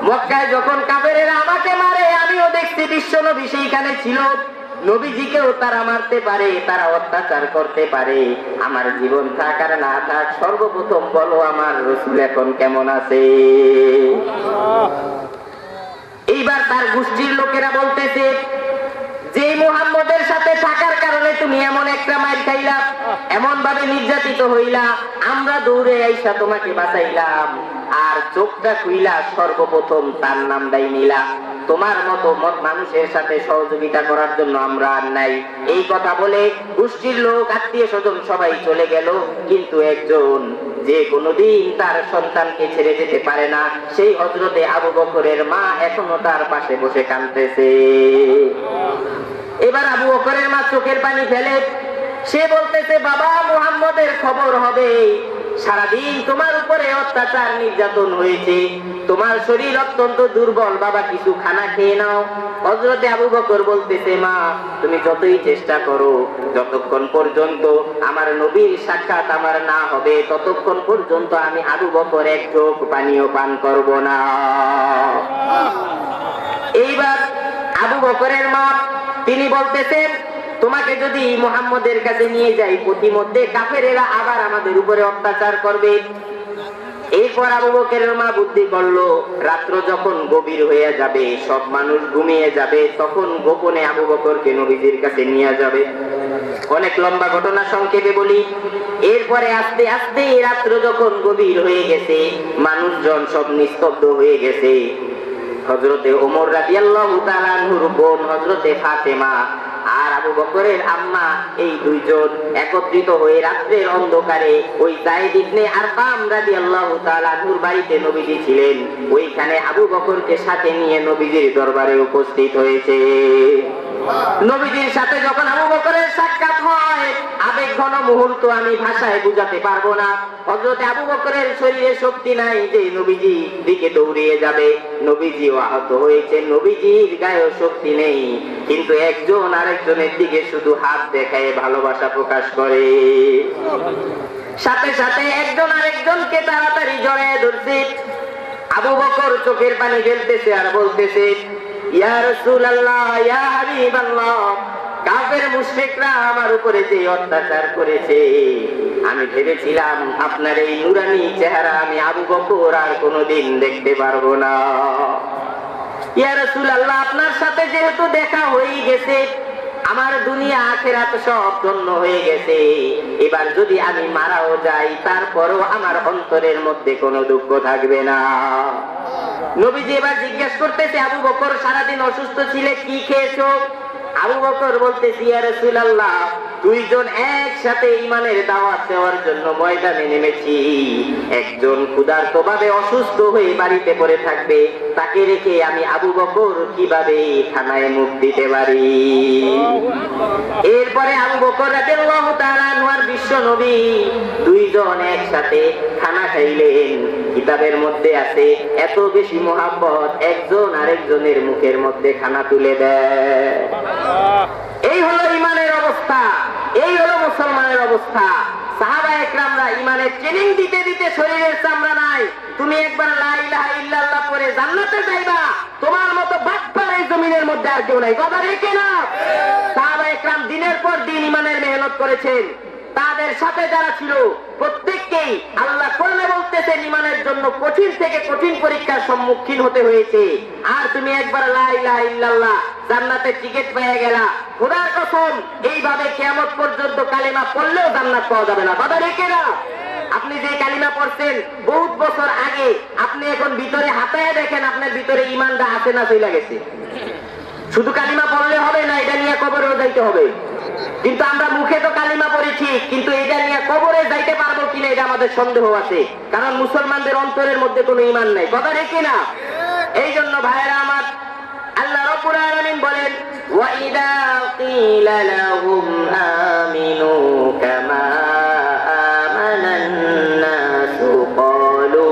মক্কায় যখন কাফেরেরা আমাকে মারে, আমিও দেখছি বিশ্ব নবী সেইখানে ছিল। নবীজিকেও তারা মারতে পারে, তারা অত্যাচার করতে পারে। আমার জীবন থাক আর না থাক, সর্বপ্রথম বলো আমার রাসূল এখন কেমন আছে। এইবার তার গোষ্ঠীর লোকেরা বলতেছে, যে মুহাম্মদের সাথে থাকার কারণে তুমি এমন একটা মাইর খাইলা, এমন ভাবে নির্যাতিত হইলা, আমরা দৌড়ে আইসা তোমাকে বাঁচাইলাম, আর চোখটা খুইলা সর্বপ্রথম তার নামটাই নিলা। তোমার মতো মানুষের সাথে সহযোগিতা করার জন্য আমরা আর নাই। এই কথা বলে গোষ্ঠীর লোক, আত্মীয় স্বজন সবাই চলে গেল। কিন্তু একজন যে কোনোদিন তার সন্তানকে ছেড়ে যেতে পারে না, সেই হযরতে আবু বকরের মা এখনো তার পাশে বসে কাঁদতেছে। এবার আবু বকরের মা চোখের পানি ফেলে, সে বলতেছে, বাবা মুহাম্মদের খবর হবে, সারাদিন তোমার উপরে অত্যাচার নির্যাতন হয়েছে, তোমার শরীর অত্যন্ত দুর্বল, বাবা কিছু খানা খেয়ে নাও। হযরতে আবু বকর বলতেছে, মা তুমি যতই চেষ্টা করো, যতক্ষণ পর্যন্ত আমার নবীর সাক্ষাৎ আমার না হবে, ততক্ষণ পর্যন্ত আমি আবু বকর এক চোখ পানিও পান করব না। এইবার আবু বকরের মা তিনি বলতেছেন, তোমাকে যদি মুহাম্মদের কাছে নিয়ে যাই, প্রতিমধ্যে কাফেরেরা আবার আমাদের উপরে অত্যাচার করবে। এরপর আবু বকরের মা বুদ্ধি করলো, রাত্র যখন গভীর হয়ে যাবে, সব মানুষ ঘুমিয়ে যাবে, তখন গোপনে আবু বকরকে নবীজির কাছে নিয়ে যাবে। অনেক লম্বা ঘটনা সংক্ষেপে বলি। এরপরে আস্তে আস্তে রাত্র যখন গভীর হয়ে গেছে, মানুষজন সব নিস্তব্ধ হয়ে গেছে, হযরতে ওমর রাদিয়াল্লাহু তাআলা আনহুর বোন হযরতে ফাতেমা আর আবু বকরের আম্মা, এই দুইজন একত্রিত হয়ে রাত্রের অন্ধকারে ওই যায়েদ ইবনে আরকাম রাদিয়াল্লাহু তাআলা আনহুর বাড়িতে নবীজি ছিলেন, ওইখানে আবু বকরকে সাথে নিয়ে নবীজির দরবারে উপস্থিত হয়েছে। নবীজির সাথে যখন আবু বকরের সাক্ষাৎ হয়, আবেগ ঘন মুহূর্ত আমি ভাষায় বুঝাতে পারবো না। হযরতে আবু বকরের শরীরে শক্তি নাই যে নবীজি দিকে দৌড়িয়ে যাবে। নবীজিও আহত হয়েছে, নবীজির গায়েও শক্তি নেই, কিন্তু একজন আরেকজনের দিকে শুধু হাত দেখায় ভালোবাসা প্রকাশ করে। সাথে সাথে একজন আরেকজনকে তাড়াতাড়ি জড়িয়ে ধরছে। আবু বকর চোখের পানি ফেলতেছে আর বলতেছে, ইয়া রাসূলুল্লাহ, ইয়া হাবিবাল্লাহ, কাফের মুশরিকরা আমার উপরে যে অত্যাচার করেছে, আমি ভেবেছিলাম আপনার এই নুরানি চেহারা আমি আবু বকর আর কোনোদিন দেখতে পারবো না। ইয়া রাসূলুল্লাহ, আপনার সাথে যেহেতু দেখা হয়ে গেছে, আমার দুনিয়া আখিরাত সব ধন্য হয়ে গেছে। এবার যদি আমি মারাও যাই, তারপরও আমার অন্তরের মধ্যে কোনো দুঃখ থাকবে না। নবীজি এবার জিজ্ঞেস করতেছে, আবু বকর সারাদিন অসুস্থ ছিলে, কি খেয়েছো? আবু বকর বলতেছে, ইয়া রাসূলুল্লাহ, দুইজন একসাথে ঈমানের দাওয়াত দেওয়ার জন্য ময়দানে নেমেছি। একজন ক্ষুধার্তভাবে অসুস্থ হয়ে বাড়িতে পড়ে থাকবে, তাকে রেখে আমি আবু বকর কিভাবে খানায় মুখ দিতে পারি? এরপরে আবু বকর রাদিয়াল্লাহু তাআলা আনহু আর বিশ্ব নবী দুইজন একসাথে খানা খাইলেন। কিতাবের মধ্যে আছে, এত বেশি মুহাব্বত, একজন আরেকজনের মুখের মধ্যে খানা তুলে দেয়। এই হলো ঈমানের অবস্থা, এই হলো মুসলমানের অবস্থা। সাহাবা একরামরা ঈমানের ট্রেনিং দিতে দিতে শরীরের চামড়া নাই। তুমি একবার লা ইলাহা ইল্লাল্লাহ পড়ে জান্নাতে যাইবা, তোমার মতো বাটপার এই জমিনের মধ্যে আর কেউ নাই। কথা রেখে না, সাহাবা একরাম দিনের পর দিন ঈমানের মেহনত করেছেন। তাদের সাথে যারা ছিল প্রত্যেককেই আল্লাহ কোরআনে বলতেছেন ঈমানের জন্য কঠিন থেকে কঠিন পরীক্ষার সম্মুখীন হতে হয়েছে। আর তুমি একবার লা ইলাহা ইল্লাল্লাহ জান্নাতের টিকিট পেয়ে গেলা। খোদার কসম, এইভাবে কিয়ামত পর্যন্ত কালিমা পড়লেও জান্নাত পাওয়া যাবে না। কথা রেখে না, আপনি যে কালিমা পড়ছেন বহুত বছর আগে, আপনি এখন ভিতরে হাতায় দেখেন আপনার ভিতরে ঈমানটা আছে না চলে গেছে। শুধু কালিমা পড়লে হবে না, এটা নিয়ে কবরেও যাইতে হবে। কিন্তু আমরা মুখে তো কালিমা পড়েছি, কিন্তু এটা নিয়ে কবরে যাইতে পারবো কিনা এটা আমাদের সন্দেহ আছে, কারণ মুসলমানদের অন্তরের মধ্যে কোনো ঈমান নাই। কথা রেখে না, এই জন্য ভাইয়েরা আমার, আল্লাহ রাব্বুল আলামিন বলেন, ওয়া ইযা ক্বিলা লাহুম আমিনু কামা আমানান নাসু ক্বালু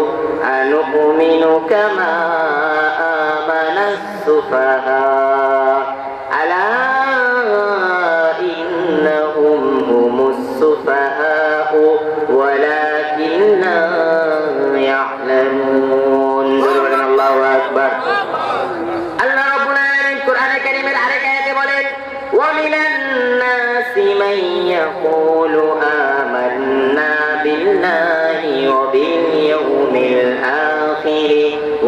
আনুমিনু কামা আমানাস সুফাহা আলা ইন্নাহুম হুমুস সুফাহা ওয়ালাকিন লা ইয়ালামুন। আল্লাহু আকবার। ومن الناس من يقول آمنا بالله وباليوم الآخر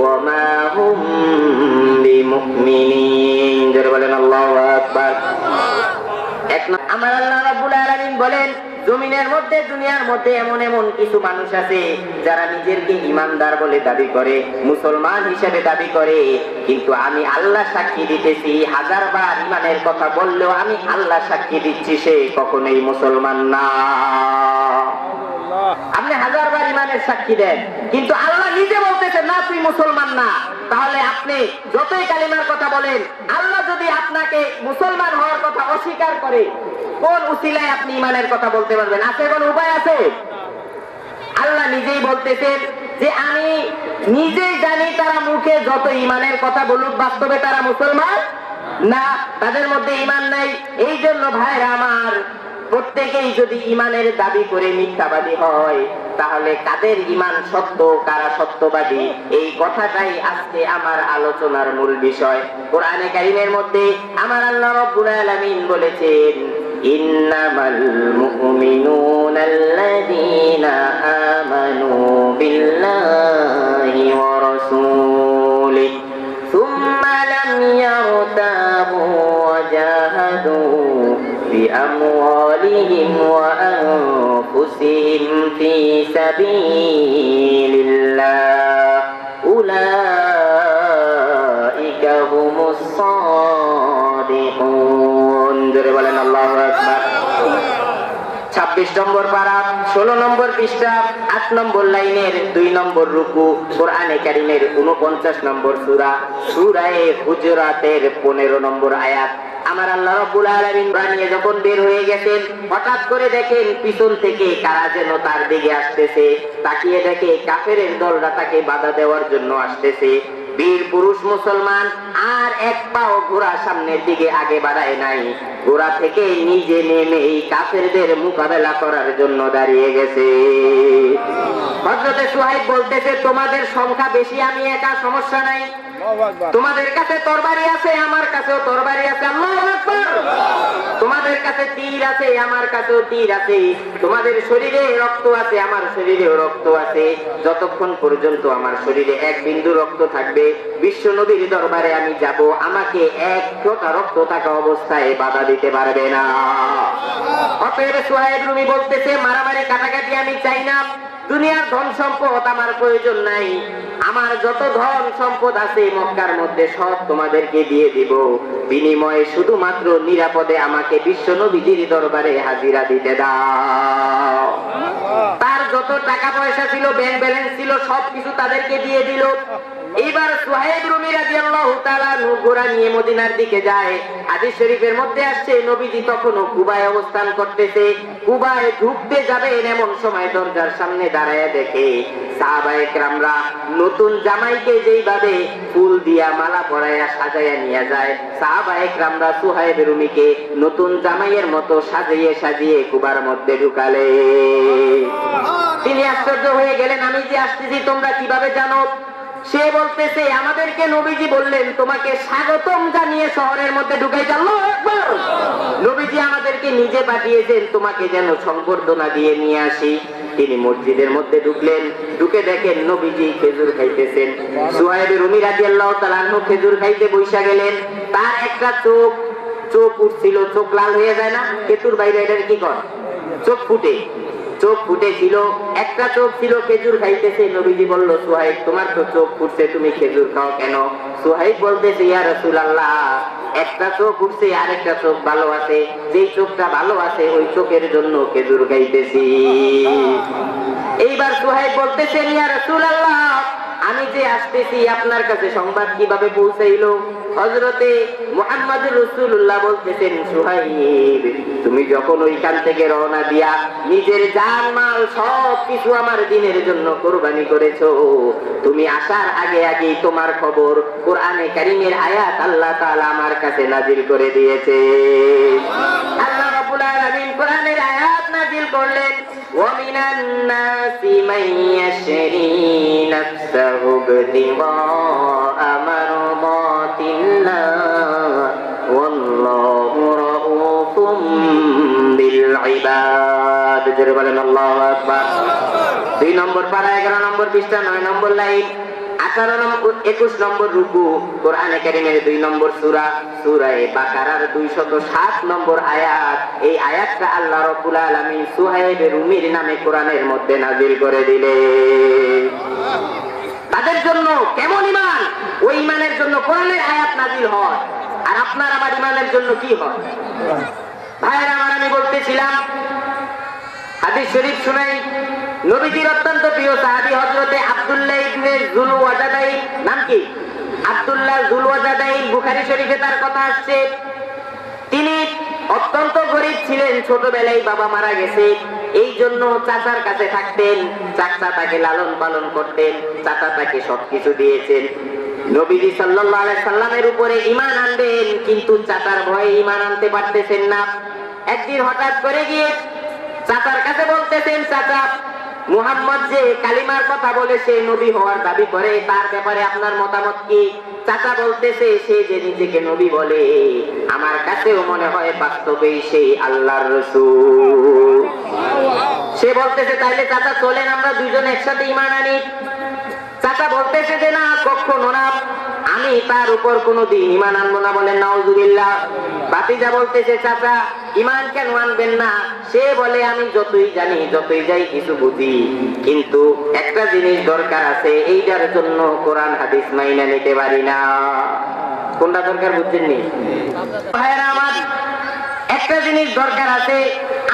وما هم بمؤمنين। الله أكبر। আমার আল্লাহ রাব্বুল আলামিন বলেন, জমিনের মধ্যে দুনিয়ার মধ্যে এমন এমন কিছু মানুষ আছে যারা নিজেরকে ইমানদার বলে দাবি করে, মুসলমান হিসেবে দাবি করে, কিন্তু আমি আল্লাহ সাক্ষী দিতেছি, হাজারবার ইমানের কথা বললেও আমি আল্লাহ সাক্ষী দিচ্ছি সে কখনোই মুসলমান না। আপনি হাজারবার ইমানের সাক্ষী দেন, কিন্তু আল্লাহ নিজে বলতেছেন না তুই মুসলমান না। তাহলে আপনি যতই কালিমার কথা বলেন, আল্লাহ যদি আপনাকে মুসলমান হওয়ার কথা অস্বীকার করে, কোন উসিলায় আপনি ইমানের কথা বলতে পারবেন? আছে কোন উপায় আছে? আল্লাহ নিজেই বলতেছেন যে আমি নিজেই জানি তারা মুখে যত ইমানের কথা বলুক, বাস্তবে তারা মুসলমান না, তাদের মধ্যে ইমান নাই। এই জন্য ভাইরা আমার, প্রত্যেকেই যদি ইমানের দাবি করে মিথ্যাবাদী হয়, তাহলে কাদের ইমান সত্য, কারা সত্যবাদী, এই কথাটাই আজকে আমার আলোচনার মূল বিষয়। কোরআনে কারীমের মধ্যে আমার আল্লাহ রাব্বুল আলামিন বলেছেন, ইন্নামাল মুমিনুনাল্লাযীনা আমানু বিল্লাহি ওয়া রাসূলিহি সুম্মা লাম ইয়ারতাবু ওয়া জাহাদু بأموالهم وأنفسهم في سبيل الله أولئك هم الصادقون। الله أكبر। 26 নম্বর পারা, 16 নম্বর পৃষ্ঠা, 8 নম্বর লাইনের 2 নম্বর রুকু, কোরআনে কারীমের 49 নম্বর সূরা, সূরা হুজুরাতের 15 নম্বর আয়াত। আমার আল্লাহ রাব্বুল আলামিন বানিয়ে যখন বের হয়ে গেছেন, হঠাৎ করে দেখেন পিছন থেকে কারা যেন তার দিকে আসতেছে। তাকিয়ে দেখে কাফেরের দলরা তাকে বাধা দেওয়ার জন্য আসতেছে। বীর পুরুষ মুসলমান আর এক পাও ঘোড়া সামনের দিকে আগে বাড়ায় নাই, ঘোড়া থেকে নিজে নেমে এই কাফেরদের মোকাবেলা করার জন্য দাঁড়িয়ে গেছে। হযরতে সুহাইব বলতেছে, তোমাদের সংখ্যা বেশি, আমি একা, সমস্যা নাই, তোমাদের কাছে তরবারি আছে, আমার কাছেও তরবারি আছে। আল্লাহু আকবার। তোমাদের কাছে তীর আছে, আমার কাছেও তীর আছে। তোমাদের শরীরে রক্ত আছে, আমার শরীরেও রক্ত আছে। যতক্ষণ পর্যন্ত আমার শরীরে এক বিন্দু রক্ত থাকবে, বিশ্ব নবীর দরবারে আমি যাব, আমাকে এক ফোঁটা রক্ত থাকা অবস্থায় বাধা দিতে পারবে না। অতএব সুহাইব রুমি বলতেছে, মারামারি কাটাকাটি আমি চাই না, দুনিয়ার ধন সম্পদ আমার প্রয়োজন নাই, আমার যত ধন সম্পদ আছে মক্কার মধ্যে সব তোমাদেরকে দিয়ে দিব, বিনিময়ে শুধুমাত্র নিরাপদে আমাকে বিশ্ব নবীজির দরবারে হাজিরা দিতে দাও। তার যত টাকা পয়সা ছিল, ব্যাংক ব্যালেন্স ছিল, সবকিছু তাদেরকে দিয়ে দিল। এবার সুহাইব রুমি রাদিয়াল্লাহু তাআলা ঘোড়া নিয়ে মদিনার দিকে যায়। হাদিস শরীফের মধ্যে আসছে, নবীজি তখনও কুবায় অবস্থান করতেছে। কুবায় ঢুকতে যাবেন এমন সময় দরজার সামনে দাঁড়ায় দেখে সাহাবায়ে কেরামরা নতুন জামাইকে যেইভাবে ফুল দিয়া মালা পরাইয়া সাজাইয়া নিয়ে যায়, সাহাবায়ে কেরামরা সুহাইব রুমিকে নতুন জামাইয়ের মতো সাজিয়ে সাজিয়ে কুবার মধ্যে ঢুকালে। তিনি আশ্চর্য হয়ে গেলেন, আমি যে আসতেছি তোমরা কিভাবে জানো? সে বলতেছে, আমাদেরকে নবীজি বললেন তোমাকে স্বাগতম জানিয়ে শহরের মধ্যে ঢুকাইতে। আল্লাহু আকবার। নবীজি আমাদেরকে নিজে পাঠিয়েছেন তোমাকে যেন সংবর্ধনা দিয়ে নিয়ে আসি। তিনি মসজিদের মধ্যে ঢুকলেন, ঢুকে দেখেন নবীজি খেজুর খাইতেছেন। সুহাইব রুমি রাদিয়াল্লাহু তাআলা আনহু খেজুর খাইতে বইসা গেলেন। তার একটা চোখ উঠছিল, চোখ লাল হয়ে যায় না খেজুর বাইরে, এটার কি কর? চোখ ফুটে ছিল, একটা চোখ ছিল, খেজুর খাইতেছে। নবীজি বলল, সুহাইব তোমার তো চোখ ফুটছে, তুমি খেজুর খাও কেন? সুহাইব বলতেছে, ইয়া রাসূলুল্লাহ, একটা চোখ উঠছে, আরেকটা চোখ ভালো আছে, যেই চোখটা ভালো আছে ওই চোখের জন্য খেজুর খাইতেছি। এইবার সুহাইব বলতেছেন, ইয়া রাসূলুল্লাহ, আমি যে আসতেছি আপনার কাছে সংবাদ কিভাবে পৌঁছাইলো? হযরতে মুহাম্মদুর রাসূলুল্লাহ বলতেছেন, সুহাইব তুমি যখন ওইখান থেকে রওনা দিয়া নিজের জান মাল সব কিছু আমার দ্বীনের জন্য কুরবানি করেছো, তুমি আসার আগে আগেই তোমার খবর কোরআনে কারীমের আয়াত আল্লাহ তাআলা আমার কাছে নাজিল করে দিয়েছে। আল্লাহ রাব্বুল আলামিন কোরআনের আয়াত নাজিল করলেন, وَمِنَ النَّاسِ مَن يَشْرِي نَفْسَهُ ابْتِغَاءَ مَرْضَاتِ اللَّهِ وَاللَّهُ رَءُوفٌ بِالْعِبَادِ। জোরে বলেন আল্লাহু আকবার। 2 নম্বর পারা, 11 নম্বর পৃষ্ঠা, 9 নম্বর লাইন, 18 নম্বর 21 নম্বর রুকু, কোরআনে কারীমের 2 নম্বর সূরা, সূরা বাকারার 207 নম্বর আয়াত। এই আয়াতটা আল্লাহ রাব্বুল আলামিন সুহাইব রুমির নামে কোরআনের মধ্যে নাযিল করে দিলেন। তাদের জন্য কেমন ঈমান? ওই ঈমানের জন্য কোরআনের আয়াত নাযিল হয়। আর আপনার আমার ঈমানের জন্য কি হয়? ভাইরা আমার, আমি বলতেছিলাম হাদিস শরীফ শুনাই, নবীজির অত্যন্ত প্রিয় সাহাবী হযরতে আব্দুল্লাহ ইবনে যুলওয়াজাদাইন, নাম কি? আব্দুল্লাহ যুলওয়াজাদাইন, বুখারী শরীফে তার কথা আসছে। তিনি অত্যন্ত গরীব ছিলেন, ছোটবেলায় বাবা মারা গেছে, এই জন্য চাচার কাছে থাকতেন। চাচা তাকে লালন পালন করতেন, চাচা তাকে সবকিছু দিয়েছেন। নবীজি সাল্লাল্লাহু আলাইহি সাল্লামের উপরে ঈমান আনবেন, কিন্তু চাচার ভয়ে ঈমান আনতে পারতেছেন না। একদিন হঠাৎ করে গিয়ে চাচার কাছে বলতেছেন, চাচা মুহাম্মদ যে কালিমার কথা বলে সে নবী হওয়ার দাবি করে, তার ব্যাপারে আপনার মতামত কি? চাচা বলতেছে, সে যে নিজেকে নবী বলে আমার কাছেও মনে হয় বাস্তবেই সেই আল্লাহর রাসূল। সে বলতেছে, তাইলে চাচা চলেন আমরা দুইজন একসাথে ঈমান আনি। চাচা বলতেছে যে না, কখনো না, আমি তার উপর কোনোদিন ঈমান আনবো না। বলেন নাউজুবিল্লাহ। ভাতিজা বলতেছে, চাচা ঈমান কেন আনবেন না? সে বলে, আমি যতই জানি, যতই যাই, কিছু বুঝি, কিন্তু একটা জিনিস দরকার আছে, এইটার জন্য কোরআন হাদিস মাইনা নিতে পারি না। কোনটা দরকার বুঝছেননি ভাইরা আমার? একটা জিনিস দরকার আছে,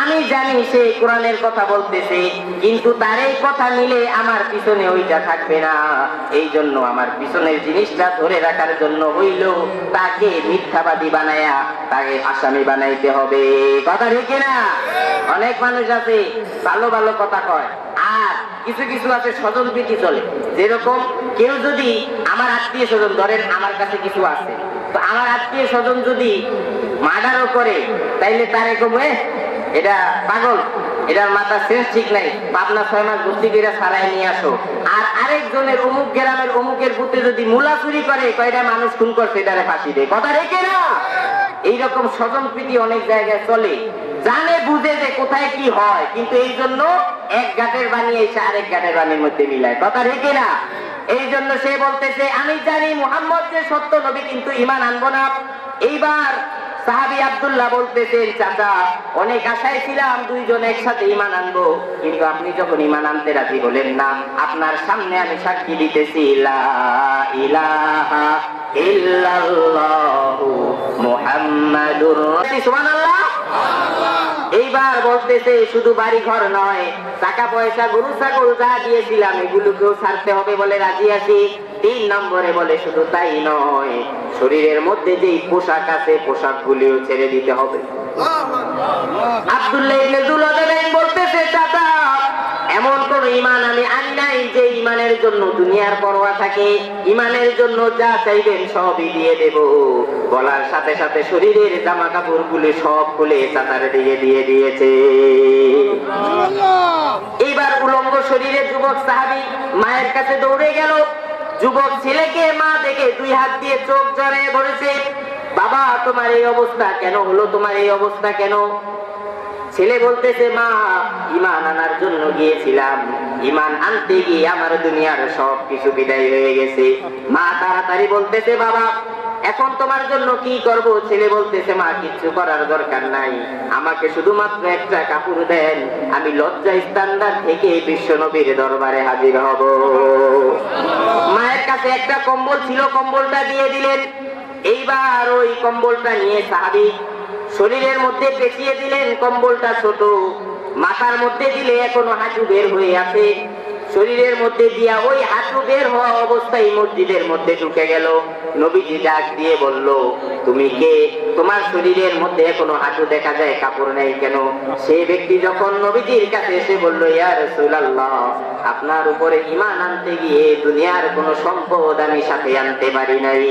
আমি জানি সে কোরআনের কথা বলতেছে, কিন্তু তার এই কথা নিলে আমার পিছনে ওইটা থাকবে না। এই জন্য আমার পিছনের জিনিসটা ধরে রাখার জন্য হইল তাকে মিথ্যাবাদী বানায়া তাকে আসামি বানাইতে হবে। কথা ঠিক না? অনেক মানুষ আছে ভালো ভালো কথা কয়, আর কিছু কিছু আছে স্বজন প্রীতি চলে। যেরকম কেউ যদি আমার আত্মীয় স্বজন, ধরেন আমার কাছে কিছু আছে, তো আমার আত্মীয় স্বজন যদি মার্ডারও করে, তাইলে তারে কমে এটা পাগল, এটার মাথা সেন্স ঠিক নাই, পাবনা 6 মাস ভর্তি করে ছাড়াই নিয়ে আসো। আর আরেকজনের অমুক গ্রামের অমুকের বুতে যদি মূলা চুরি করে, কয়টা মানুষ খুন করছে, এটারে ফাঁসি দেয়। কথা রেখে না, এইরকম স্বজনপ্রীতি অনেক জায়গায় চলে, জানে বুঝে যে কোথায় কি হয়, কিন্তু এই জন্য এক ঘাটের বাণী এসে আরেক ঘাটের বাণীর মধ্যে মিলায়। কথা রেখে না, এই জন্য সে বলতেছে আমি জানি মুহাম্মদ যে সত্য নবী, কিন্তু ঈমান আনবো না। এইবার সাহাবী আব্দুল্লাহ বলতেছেন, চাচা অনেক আশায় ছিলাম দুইজন একসাথে ঈমান আনবো, কিন্তু আপনি যখন ঈমান আনতে রাজি হলেন না, আপনার সামনে আমি সাক্ষী দিতেছি লা ইলাহা ইল্লাল্লাহু মুহাম্মাদুর রাসূলুল্লাহ। সুবহানাল্লাহ। এইবার বলতেছে শুধু বাড়ি ঘর নয়, টাকা পয়সা গরু ছাগল যা দিয়েছিলাম এগুলোকেও ছাড়তে হবে বলে রাজি আছি। 3 নম্বরে বলে শুধু তাই নয়, শরীরের মধ্যে যেই পোশাক আছে পোশাকগুলিও ছেড়ে দিতে হবে। আব্দুল্লাহ ইবনে যুলআদাইন বলতেছে, চাচা এমন কোন ঈমান আমি আনি নাই যে ঈমানের জন্য দুনিয়ার পরোয়া থাকে, ঈমানের জন্য যা চাইবেন সবই দিয়ে দেব। বলার সাথে সাথে শরীরের জামা কাপড় গুলি সব খুলে চাচার দিকে দিয়ে দিয়েছে। এইবার উলঙ্গ শরীরের যুবক সাহাবী মায়ের কাছে দৌড়ে গেল। যুবক ছেলেকে মা দেখে 2 হাত দিয়ে চোখ জড়িয়ে ধরেছে, বাবা তোমার এই অবস্থা কেন হলো, তোমার এই অবস্থা কেন? ছেলে বলতেছে, মা ঈমান আনার জন্য গিয়েছিলাম, ঈমান আনতে গিয়ে আমার দুনিয়ার সব কিছু বিদায় হয়ে গেছে। মা তাড়াতাড়ি বলতেছে, বাবা এখন তোমার জন্য কি করব? ছেলে বলতেছে, মা কিচ্ছু করার দরকার নাই, আমাকে শুধুমাত্র একটা কাপড় দেন, আমি লজ্জা স্থানদার থেকে বিশ্ব নবীর দরবারে হাজির হব। মায়ের কাছে একটা কম্বল ছিল, কম্বলটা দিয়ে দিলেন। এইবার ওই কম্বলটা নিয়ে সাহাবী শরীরের মধ্যে পেঁচিয়ে দিলেন। কম্বলটা ছোট, মাথার মধ্যে দিলে এখনো হাঁটু বের হয়ে আছে। শরীরের মধ্যে দিয়া ওই হাঁটু বের হওয়া অবস্থায় মসজিদের মধ্যে ঢুকে গেল। নবীজি ডাক দিয়ে বলল, তুমি কে? তোমার শরীরের মধ্যে এখনো হাঁটু দেখা যায়, কাপড় নেই কেন? সেই ব্যক্তি যখন নবীজির কাছে এসে বলল, ইয়া রাসূলুল্লাহ আপনার উপরে ঈমান আনতে গিয়ে দুনিয়ার কোনো সম্পদ আমি সাথে আনতে পারি নাই।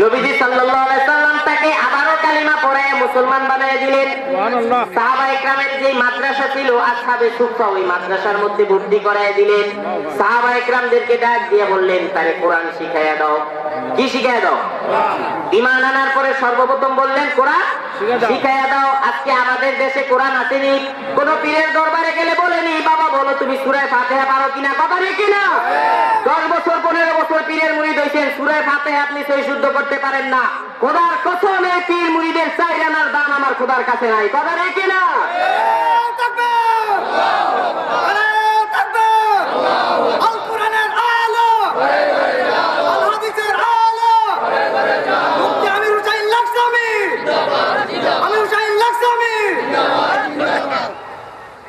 নবীজি সাল্লাল্লাহু আলাইহি সাল্লাম তাকে আবারও কালিমা পড়ায় মুসলমান বানিয়ে দিলেন। সুবহানাল্লাহ। সাহাবায়ে কেরামের যে মাদ্রাসা ছিল আসহাবে সুফফা, ওই মাদ্রাসার মধ্যে ভর্তি করায় দিলেন। সাহাবায়ে কেরামদেরকে ডাক দিয়ে বললেন, তারে কোরআন শিখাইয়া দাও। কি শিখাইয়া দাও? ঈমান আনার পরে সর্বপ্রথম বললেন কোরআন শিখাইয়া দাও। আজকে আমাদের দেশে কোরআন আসেনি, কোন পীরের দরবারে গেলে বলেনি, বাবা বলো তুমি সূরা ফাতিহা পারো কিনা? কথা নেই কিনা? 10 বছর 15 বছর পীরের মুরিদ হইছেন, সূরা ফাতিহা আপনি সহি শুদ্ধ করতে পারেন না। খোদার কসম এই পীর মুরিদের 4 আনার দাম আমার খোদার কাছে নাই। কথা নেই কিনা?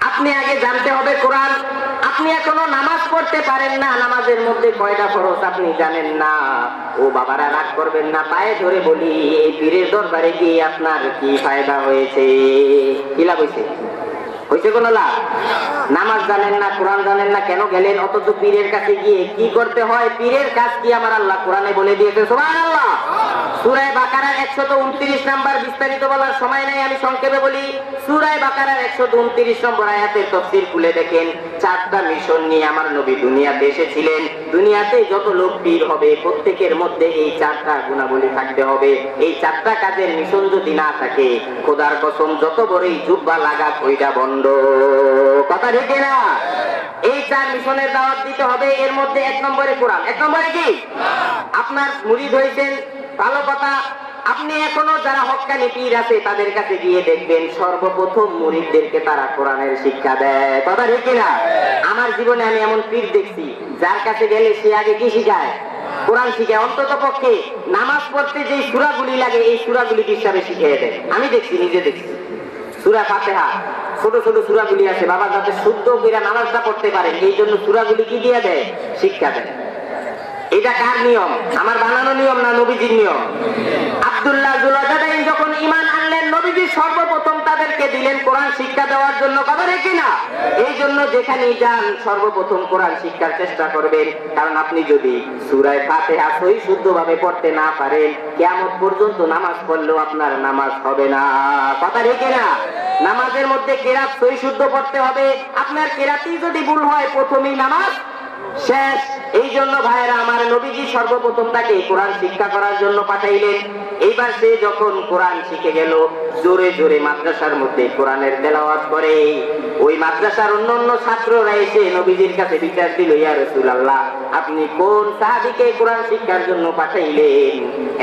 আপনি আগে জানতে হবে কোরআন। আপনি এখনো নামাজ পড়তে পারেন না, নামাজের মধ্যে কয়টা ফরজ আপনি জানেন না। ও বাবারা রাগ করবেন না, পায়ে ধরে বলি, এই পীরের দরবারে গিয়ে আপনার কি ফায়দা হয়েছে? কি লাভ হয়েছে? হয়েছে কোনো লাভ? নামাজ জানেন না, কোরআন জানেন না, কেন গেলেন? অথচ পীরের কাছে গিয়ে কি করতে হয়, পীরের কাজ কি আমার আল্লাহ কোরআনে বলে দিয়েছে। সুবহানাল্লাহ। সূরা বাকারার 129 নাম্বার, বিস্তারিত বলার সময় নাই, আমি সংক্ষেপে বলি। সূরা বাকারার 129 নম্বর আয়াতের তাফসীর খুলে দেখেন। 4টা মিশন নিয়ে আমার নবী দুনিয়াতে এসেছিলেন। দুনিয়াতে যত লোক পীর হবে প্রত্যেকের মধ্যে এই 4টা গুণাবলী থাকতে হবে। এই 4টা কাজের মিশন যদি না থাকে, খোদার কসম যত বড়ই জুব্বা লাগাক ওইটা বন্ধ। কথা ঠিক না? এই 4 মিশনের দাওয়াত দিতে হবে। এর মধ্যে 1 নম্বরে কোরআন। 1 নম্বরে কি? আপনার মুরিদ হয়েছেন, ভালো কথা। আপনি এখনো যারা হক্কানি পীর আছে তাদের কাছে গিয়ে দেখবেন সর্বপ্রথম মুরিদদেরকে তারা কোরআনের শিক্ষা দেয়। কথা ঠিক না? আমার জীবনে আমি এমন পীর দেখছি যার কাছে গেলে সে আগে কি শিখায়? কোরআন শিখায়। অন্তত পক্ষে নামাজ পড়তে যে সূরাগুলি লাগে এই সূরাগুলি হিসাবে শিখিয়ে দেয়। আমি দেখছি, নিজে দেখছি। সূরা ফাতিহা ছোট ছোট সূরাগুলি আছে, বাবা যাতে শুদ্ধ করে নামাজটা পড়তে পারেন এই জন্য সূরাগুলি কি দিয়ে দেয়? শিক্ষা দেয়। এটা কার নিয়ম? আমার বানানো নিয়ম না নবীজির নিয়ম? আব্দুল্লাহ যুলআদাইন যখন ঈমান আনলেন, নবীজি সর্বপ্রথম তাদেরকে দিলেন কোরআন শিক্ষা দেওয়ার জন্য। কথা ঠিক না? এই জন্য যেখানেই যান সর্বপ্রথম কোরআন শিক্ষার চেষ্টা করবেন। কারণ আপনি যদি সূরা ফাতিহা সহি শুদ্ধভাবে পড়তে না পারেন, কিয়ামত পর্যন্ত নামাজ পড়লেও আপনার নামাজ হবে না। কথা ঠিক না? নামাজের মধ্যে কেরাত সহি শুদ্ধ পড়তে হবে। আপনার কেরাতই যদি ভুল হয় প্রথমেই নামাজ শেষ। এই জন্য ভাইরা আমার, নবীজি সর্বপ্রথম তাকে কোরআন শিক্ষা করার জন্য পাঠাইলেন। এইবার সে যখন কোরআন শিখে গেল, জোরে জোরে মাদ্রাসার মধ্যে কোরআনের তেলাওয়াত করে। ওই মাদ্রাসার অন্যান্য ছাত্ররা এসে নবীজির কাছে বিচার দিল, ইয়া রাসূলুল্লাহ, আপনি কোন সাহাবীকে কোরআন শিক্ষার জন্য পাঠাইলেন?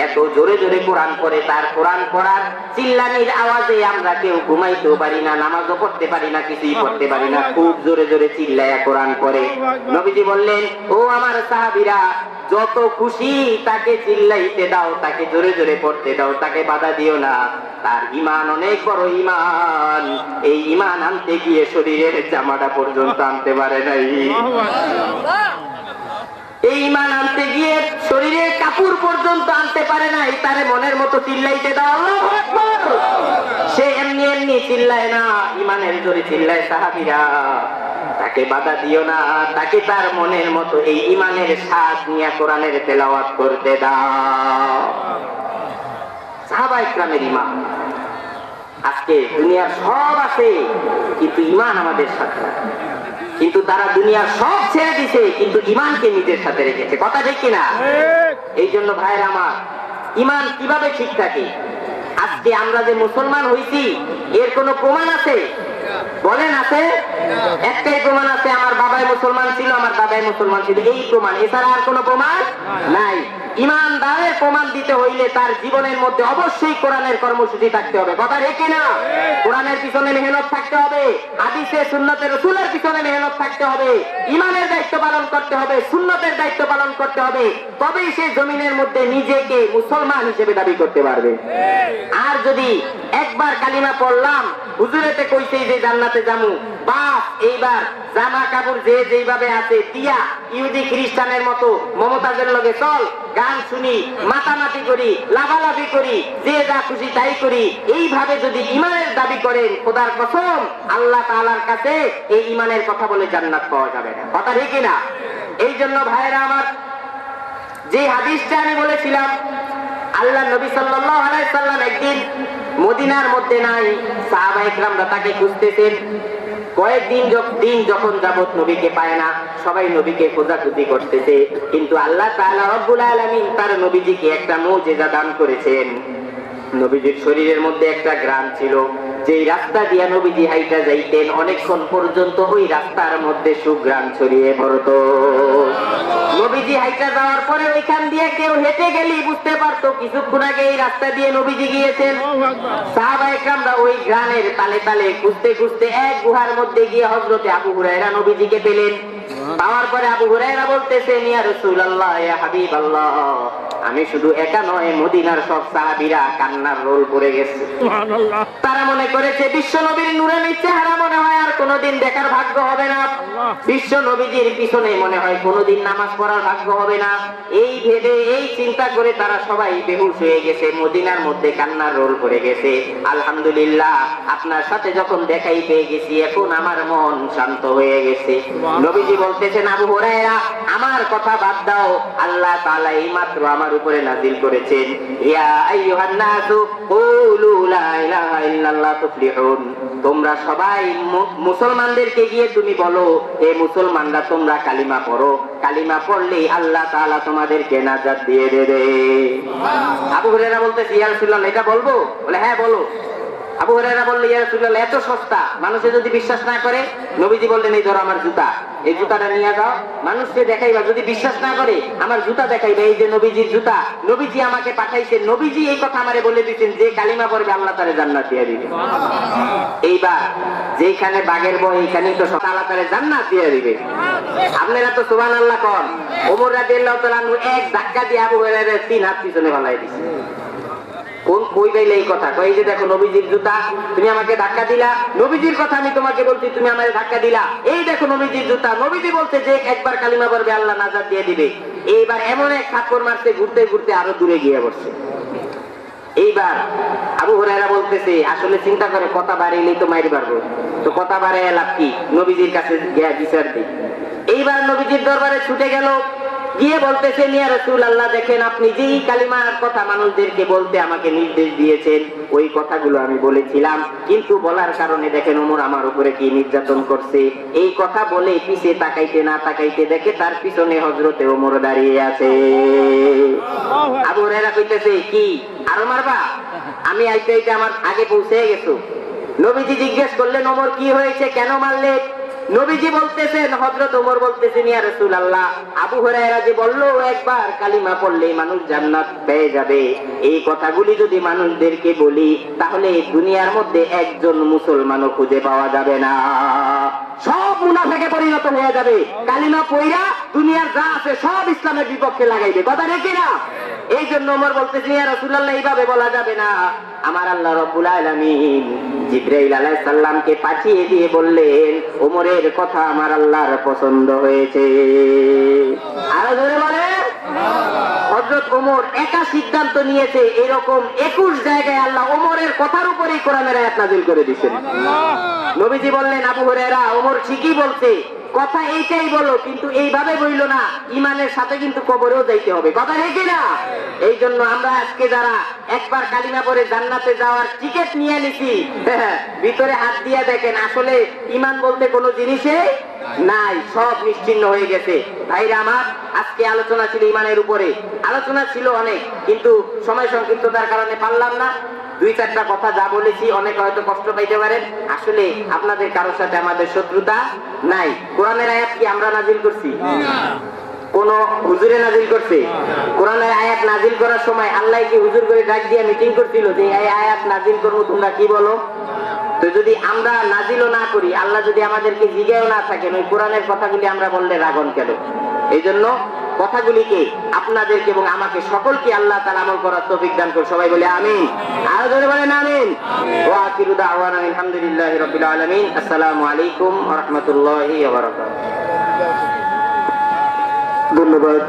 এত জোরে জোরে কোরআন পড়ে, তার কোরআন পড়ার চিল্লানির আওয়াজে আমরা কেউ ঘুমাইতেও পারি না, নামাজও পড়তে পারি না, কিছুই পড়তে পারি না, খুব জোরে জোরে চিল্লায়া কোরআন পড়ে। নবীজি বললেন, ও আমার সাহাবীরা, যত খুশি তাকে চিল্লাইতে দাও, তাকে জোরে জোরে পড়তে দাও, তাকে বাধা দিও না। তার ঈমান অনেক বড় ঈমান। এই ঈমান আনতে গিয়ে শরীরের জামাটা পর্যন্ত আনতে পারে নাই। এই ঈমান আনতে গিয়ে শরীরের কাপড় পর্যন্ত আনতে পারে নাই, তারে মনের মতো চিল্লাইতে দাও, আল্লাহু আকবার। সে এমনি এমনি চিল্লায় না, ঈমানের জোরে চিল্লায়। সাহাবীরা, তাকে বাধা দিও না, তাকে তার মনের মতো এই ঈমানের স্বাদ নিয়ে কোরআনের তেলাওয়াত করতে দাও। সাহাবায়ে কেরামের ঈমান। আজকে দুনিয়ার সব আছে কিন্তু ঈমান আমাদের সাথে, কিন্তু তারা দুনিয়ার সব ছেড়ে দিছে কিন্তু ঈমানকে নিজের সাথে রেখেছে। কথা ঠিক কিনা? এই জন্য ভাইরা আমার, ঈমান কিভাবে ঠিক থাকে? আজকে আমরা যে মুসলমান হইছি এর কোনো প্রমাণ আছে? বলেন আছে? একটাই প্রমাণ আছে, আমার বাবাই মুসলমান ছিল, আমার দাদাই মুসলমান ছিল, এই প্রমাণ। এছাড়া আর কোনো প্রমাণ নাই। ঈমানদারের প্রমাণ দিতে হইলে তার জীবনের মধ্যে অবশ্যই কোরআনের কর্মসূচি থাকতে হবে। কথা ঠিক কিনা? কোরআনের পিছনে মেহনত থাকতে হবে, হাদিসে সুন্নতে রাসূলের পিছনে মেহনত থাকতে হবে, ঈমানের দায়িত্ব পালন করতে হবে, সুন্নতের দায়িত্ব পালন করতে হবে। তবেই সে জমিনের মধ্যে নিজেকে মুসলমান হিসেবে দাবি করতে পারবে। আর যদি একবার কালিমা পড়লাম, হুজুরেতে কইছে যে জান্নাতে যামু, বাস এইবার জামা কাপড় যে যেইভাবে আছে দিয়া ইহুদি খ্রিস্টানের মতো মমতাজের লগে চল, গান শুনি, মাতামাতি করি, লাভালাভি করি, যে যা খুশি তাই করি, এইভাবে যদি ঈমানের দাবি করেন, খোদার কসম আল্লাহ তাআলার কাছে এই ঈমানের কথা বলে জান্নাত পাওয়া যাবে না। কথা ঠিক না? এই জন্য ভাইরা আমার, যে হাদিসটা আমি বলেছিলাম, আল্লাহ নবী সাল্লাল্লাহু আলাইহি সাল্লাম একদিন মদিনার মধ্যে নাই, সাহাবায়ে কেরামরা তাকে খুঁজতেছেন। কয়েকদিন যখন যাবত নবীকে পায় না, সবাই নবীকে খোঁজাখুঁজি করতেছে, কিন্তু আল্লাহ তাআলা রব্বুল আলামিন তার নবীজিকে একটা মুজিজা দান করেছেন। নবীজির শরীরের মধ্যে একটা ঘ্রাণ ছিল, যেই রাস্তা দিয়া নবীজি হাইটা যাইতেন অনেকক্ষণ পর্যন্ত ওই রাস্তার মধ্যে সুঘ্রাণ ছড়িয়ে পড়তো। নবীজি হাইটা যাওয়ার পরে ওইখান দিয়ে কেউ হেঁটে গেলি বুঝতে পারতো কিছুক্ষণ আগে এই রাস্তা দিয়ে নবীজি গিয়েছেন। সাহাবায়ে কেরামরা ওই ঘ্রাণের তালে তালে খুঁজতে খুঁজতে এক গুহার মধ্যে গিয়ে হযরতে আবু হুরায়রা নবীজিকে পেলেন। পাওয়ার পরে আবু হুরায়রা বলতেছেন, ইয়া রাসূলুল্লাহ, ইয়া হাবিবাল্লাহ, আমি শুধু একা নয়, মদিনার সব সাহাবীরা কান্নার রোল পড়ে গেছে। সুবহানাল্লাহ। তারা মনে করেছে বিশ্ব নবীর নূরানী চেহারা মনে হয় আর কোনোদিন দেখার ভাগ্য হবে না, বিশ্ব নবীজির পিছনে মনে হয় কোনোদিন নামাজ পড়ার ভাগ্য হবে না। এই ভেবে, এই চিন্তা করে তারা সবাই বেহুশ হয়ে গেছে, মদিনার মধ্যে কান্নার রোল পড়ে গেছে। আলহামদুলিল্লাহ, আপনার সাথে যখন দেখাই পেয়ে গেছি, এখন আমার মন শান্ত হয়ে গেছে। নবীজি বলতেছেন, আবু হুরায়রা, আমার কথা বাদ দাও, আল্লাহ তাআলা এইমাত্র আমার উপরে নাযিল করেছেন, ইয়া আইয়ুহান নাসু কুলু লা ইলাহা ইল্লাল্লাহ তুফলিহুন। তোমরা সবাই মুসলমানদেরকে গিয়ে তুমি বলো, হে মুসলমানরা, তোমরা কালিমা পড়ো, কালিমা পড়লেই আল্লাহ তাআলা তোমাদেরকে নাজাত দিয়ে দেবে। আবু হুরায়রা বলতেছে, ইয়া রাসূলুল্লাহ, এটা বলবো? বলে, হ্যাঁ বলো। আবু হুরায়রা বলল, ইয়া রাসূলুল্লাহ, এত সস্তা, মানুষে যদি বিশ্বাস না করে? নবীজি বললেন, এই ধরো আমার জুতা, এই জুতাটা নিয়ে যাও, মানুষকে দেখাইবা, যদি বিশ্বাস না করে আমার জুতা দেখাইবা, এই যে নবীজির জুতা, নবীজি আমাকে পাঠাইছেন, নবীজি এই কথা আমারে বলে দিয়েছেন, যে কালিমা পড়বে আল্লাহ তাআলা জান্নাত দিয়ে দিবে। এইবার যেখানে বাঘের বই, এইখানেই তো আল্লাহ তাআলা জান্নাত দিয়ে দিবে। আপনারা তো সুবহানাল্লাহ কোন। ওমর রাদিয়াল্লাহু তাআলা এক ধাক্কা দিয়ে আবু হুরায়রার 3 হাত পিছনে ফেলাই দিয়েছে। কোন কই পাইলে এই কথা? কই যে দেখো নবীজির জুতা, তুমি আমাকে ধাক্কা দিলা, নবীজির কথা আমি তোমাকে বলছি, তুমি আমাকে ধাক্কা দিলা, এই দেখো নবীজির জুতা, নবীজি বলছে যে একবার কালিমা পড়বে আল্লাহ নাজাত দিয়ে দিবে। এইবার এমন এক থাপ্পড় মারছে, ঘুরতে ঘুরতে আরো দূরে গিয়ে বসছে। এইবার আবু হুরায়রা বলতেছে, আসলে চিন্তা করে কথা বাড়াইলেই তো মাইর পারবো, তো কথা বাড়াইয়া লাভ কি, নবীজির কাছে গিয়ে বিচার দিই। এইবার নবীজির দরবারে ছুটে গেল, গিয়ে বলতেছেন ইয়া রাসূলুল্লাহ, দেখেন আপনি যেই কালিমার কথা মানুষদেরকে বলতে আমাকে নির্দেশ দিয়েছেন ওই কথাগুলো আমি বলেছিলাম, কিন্তু বলার কারণে দেখেন ওমর আমার উপরে কি নির্যাতন করছে। এই কথা বলে পিছে তাকাইতে না তাকাইতে দেখে তার পিছনে হযরতে ওমর দাঁড়িয়ে আছে। আবু হুরায়রা কইতেছে, কি আরো মারবা? আমি আইতে আইতে আমার আগে পৌঁছে গেছো। নবীজি জিজ্ঞেস করলেন, ওমর কি হয়েছে, কেন মারলে? নবীজি বলতেছেন, হযরত ওমর বলতেছেন, ইয়া রাসূলুল্লাহ, আবু হুরায়রা যে বলল একবার কালিমা পড়লেই মানুষ জান্নাত পেয়ে যাবে, এই কথাগুলি যদি মানুষদেরকে বলি তাহলে দুনিয়ার মধ্যে একজন মুসলমানও খুঁজে পাওয়া যাবে না, সব মুনাফিকে পরিণত হয়ে যাবে। কালিমা পড়া দুনিয়ার যা আছে সব ইসলামের বিপক্ষে লাগাইবে, কথা ঠিক না? এই জন্য ওমর বলতেছেন, ইয়া রাসূলুল্লাহ, এইভাবে বলা যাবে না। আমার আল্লাহ রাব্বুল আলামিন জিবরাইল আলাইহিস সালামকে পাঠিয়ে দিয়ে বললেন, ওমরের কথা আমার আল্লাহর পছন্দ হয়েছে। আরো জোরে বলে, হযরত ওমর একা সিদ্ধান্ত নিয়েছে, এরকম 21 জায়গায় আল্লাহ ওমরের কথার উপরেই কোরআনের আয়াত নাযিল করে দিয়েছেন। নবীজি বললেন, আবু হুরায়রা, ওমর ঠিকই বলছে, কথা এইটাই বলো, কিন্তু এইভাবে বইলো না, ইমানের সাথে কিন্তু কবরেও যাইতে হবে, কথা ঠিক না? এই জন্য আমরা আজকে যারা একবার কালিমা পড়ে জান্নাতে যাওয়ার টিকিট নিয়ে নিছি, ভিতরে হাত দিয়ে দেখেন আসলে ইমান বলতে কোনো জিনিসই নাই, সব নিশ্চিহ্ন হয়ে গেছে। ভাইরা আমার, আজকে আলোচনা ছিল ইমানের উপরে, আলোচনা ছিল অনেক, কিন্তু সময় সংক্ষিপ্ততার কারণে পারলাম না। 2-4টা কথা যা বলেছি অনেকে হয়তো কষ্ট পাইতে পারেন, আসলে আপনাদের কারোর সাথে আমাদের শত্রুতা নাই। কোরআনের আয়াত কি আমরা নাজিল করছি? কোন হুজুরে নাজিল করছে? কোরআনের আয়াত নাজিল করার সময় আল্লাহ কি হুজুর করে ডাক দিয়ে মিটিং করছিল যে এই আয়াত নাজিল করবো, তোমরা কি বলো? তো যদি আমরা নাজিলও না করি, আল্লাহ যদি আমাদেরকে জিজ্ঞাও না থাকেন, ওই কোরআনের কথাগুলি আমরা বললে রাগন কেন? এই জন্য কথাগুলিকে আপনাদেরকে এবং আমাকে সকলকে আল্লাহ তাআলা আমল করার তৌফিক দান করুন। সবাই বলে আমিন। আরো জোরে বলেন আমিন। ওয়া আখিরু দাওয়ানা আলহামদুলিল্লাহি রাব্বিল আলামিন। আসসালামু আলাইকুম ওয়া রাহমাতুল্লাহি ওয়া বারাকাতুহু। ধন্যবাদ।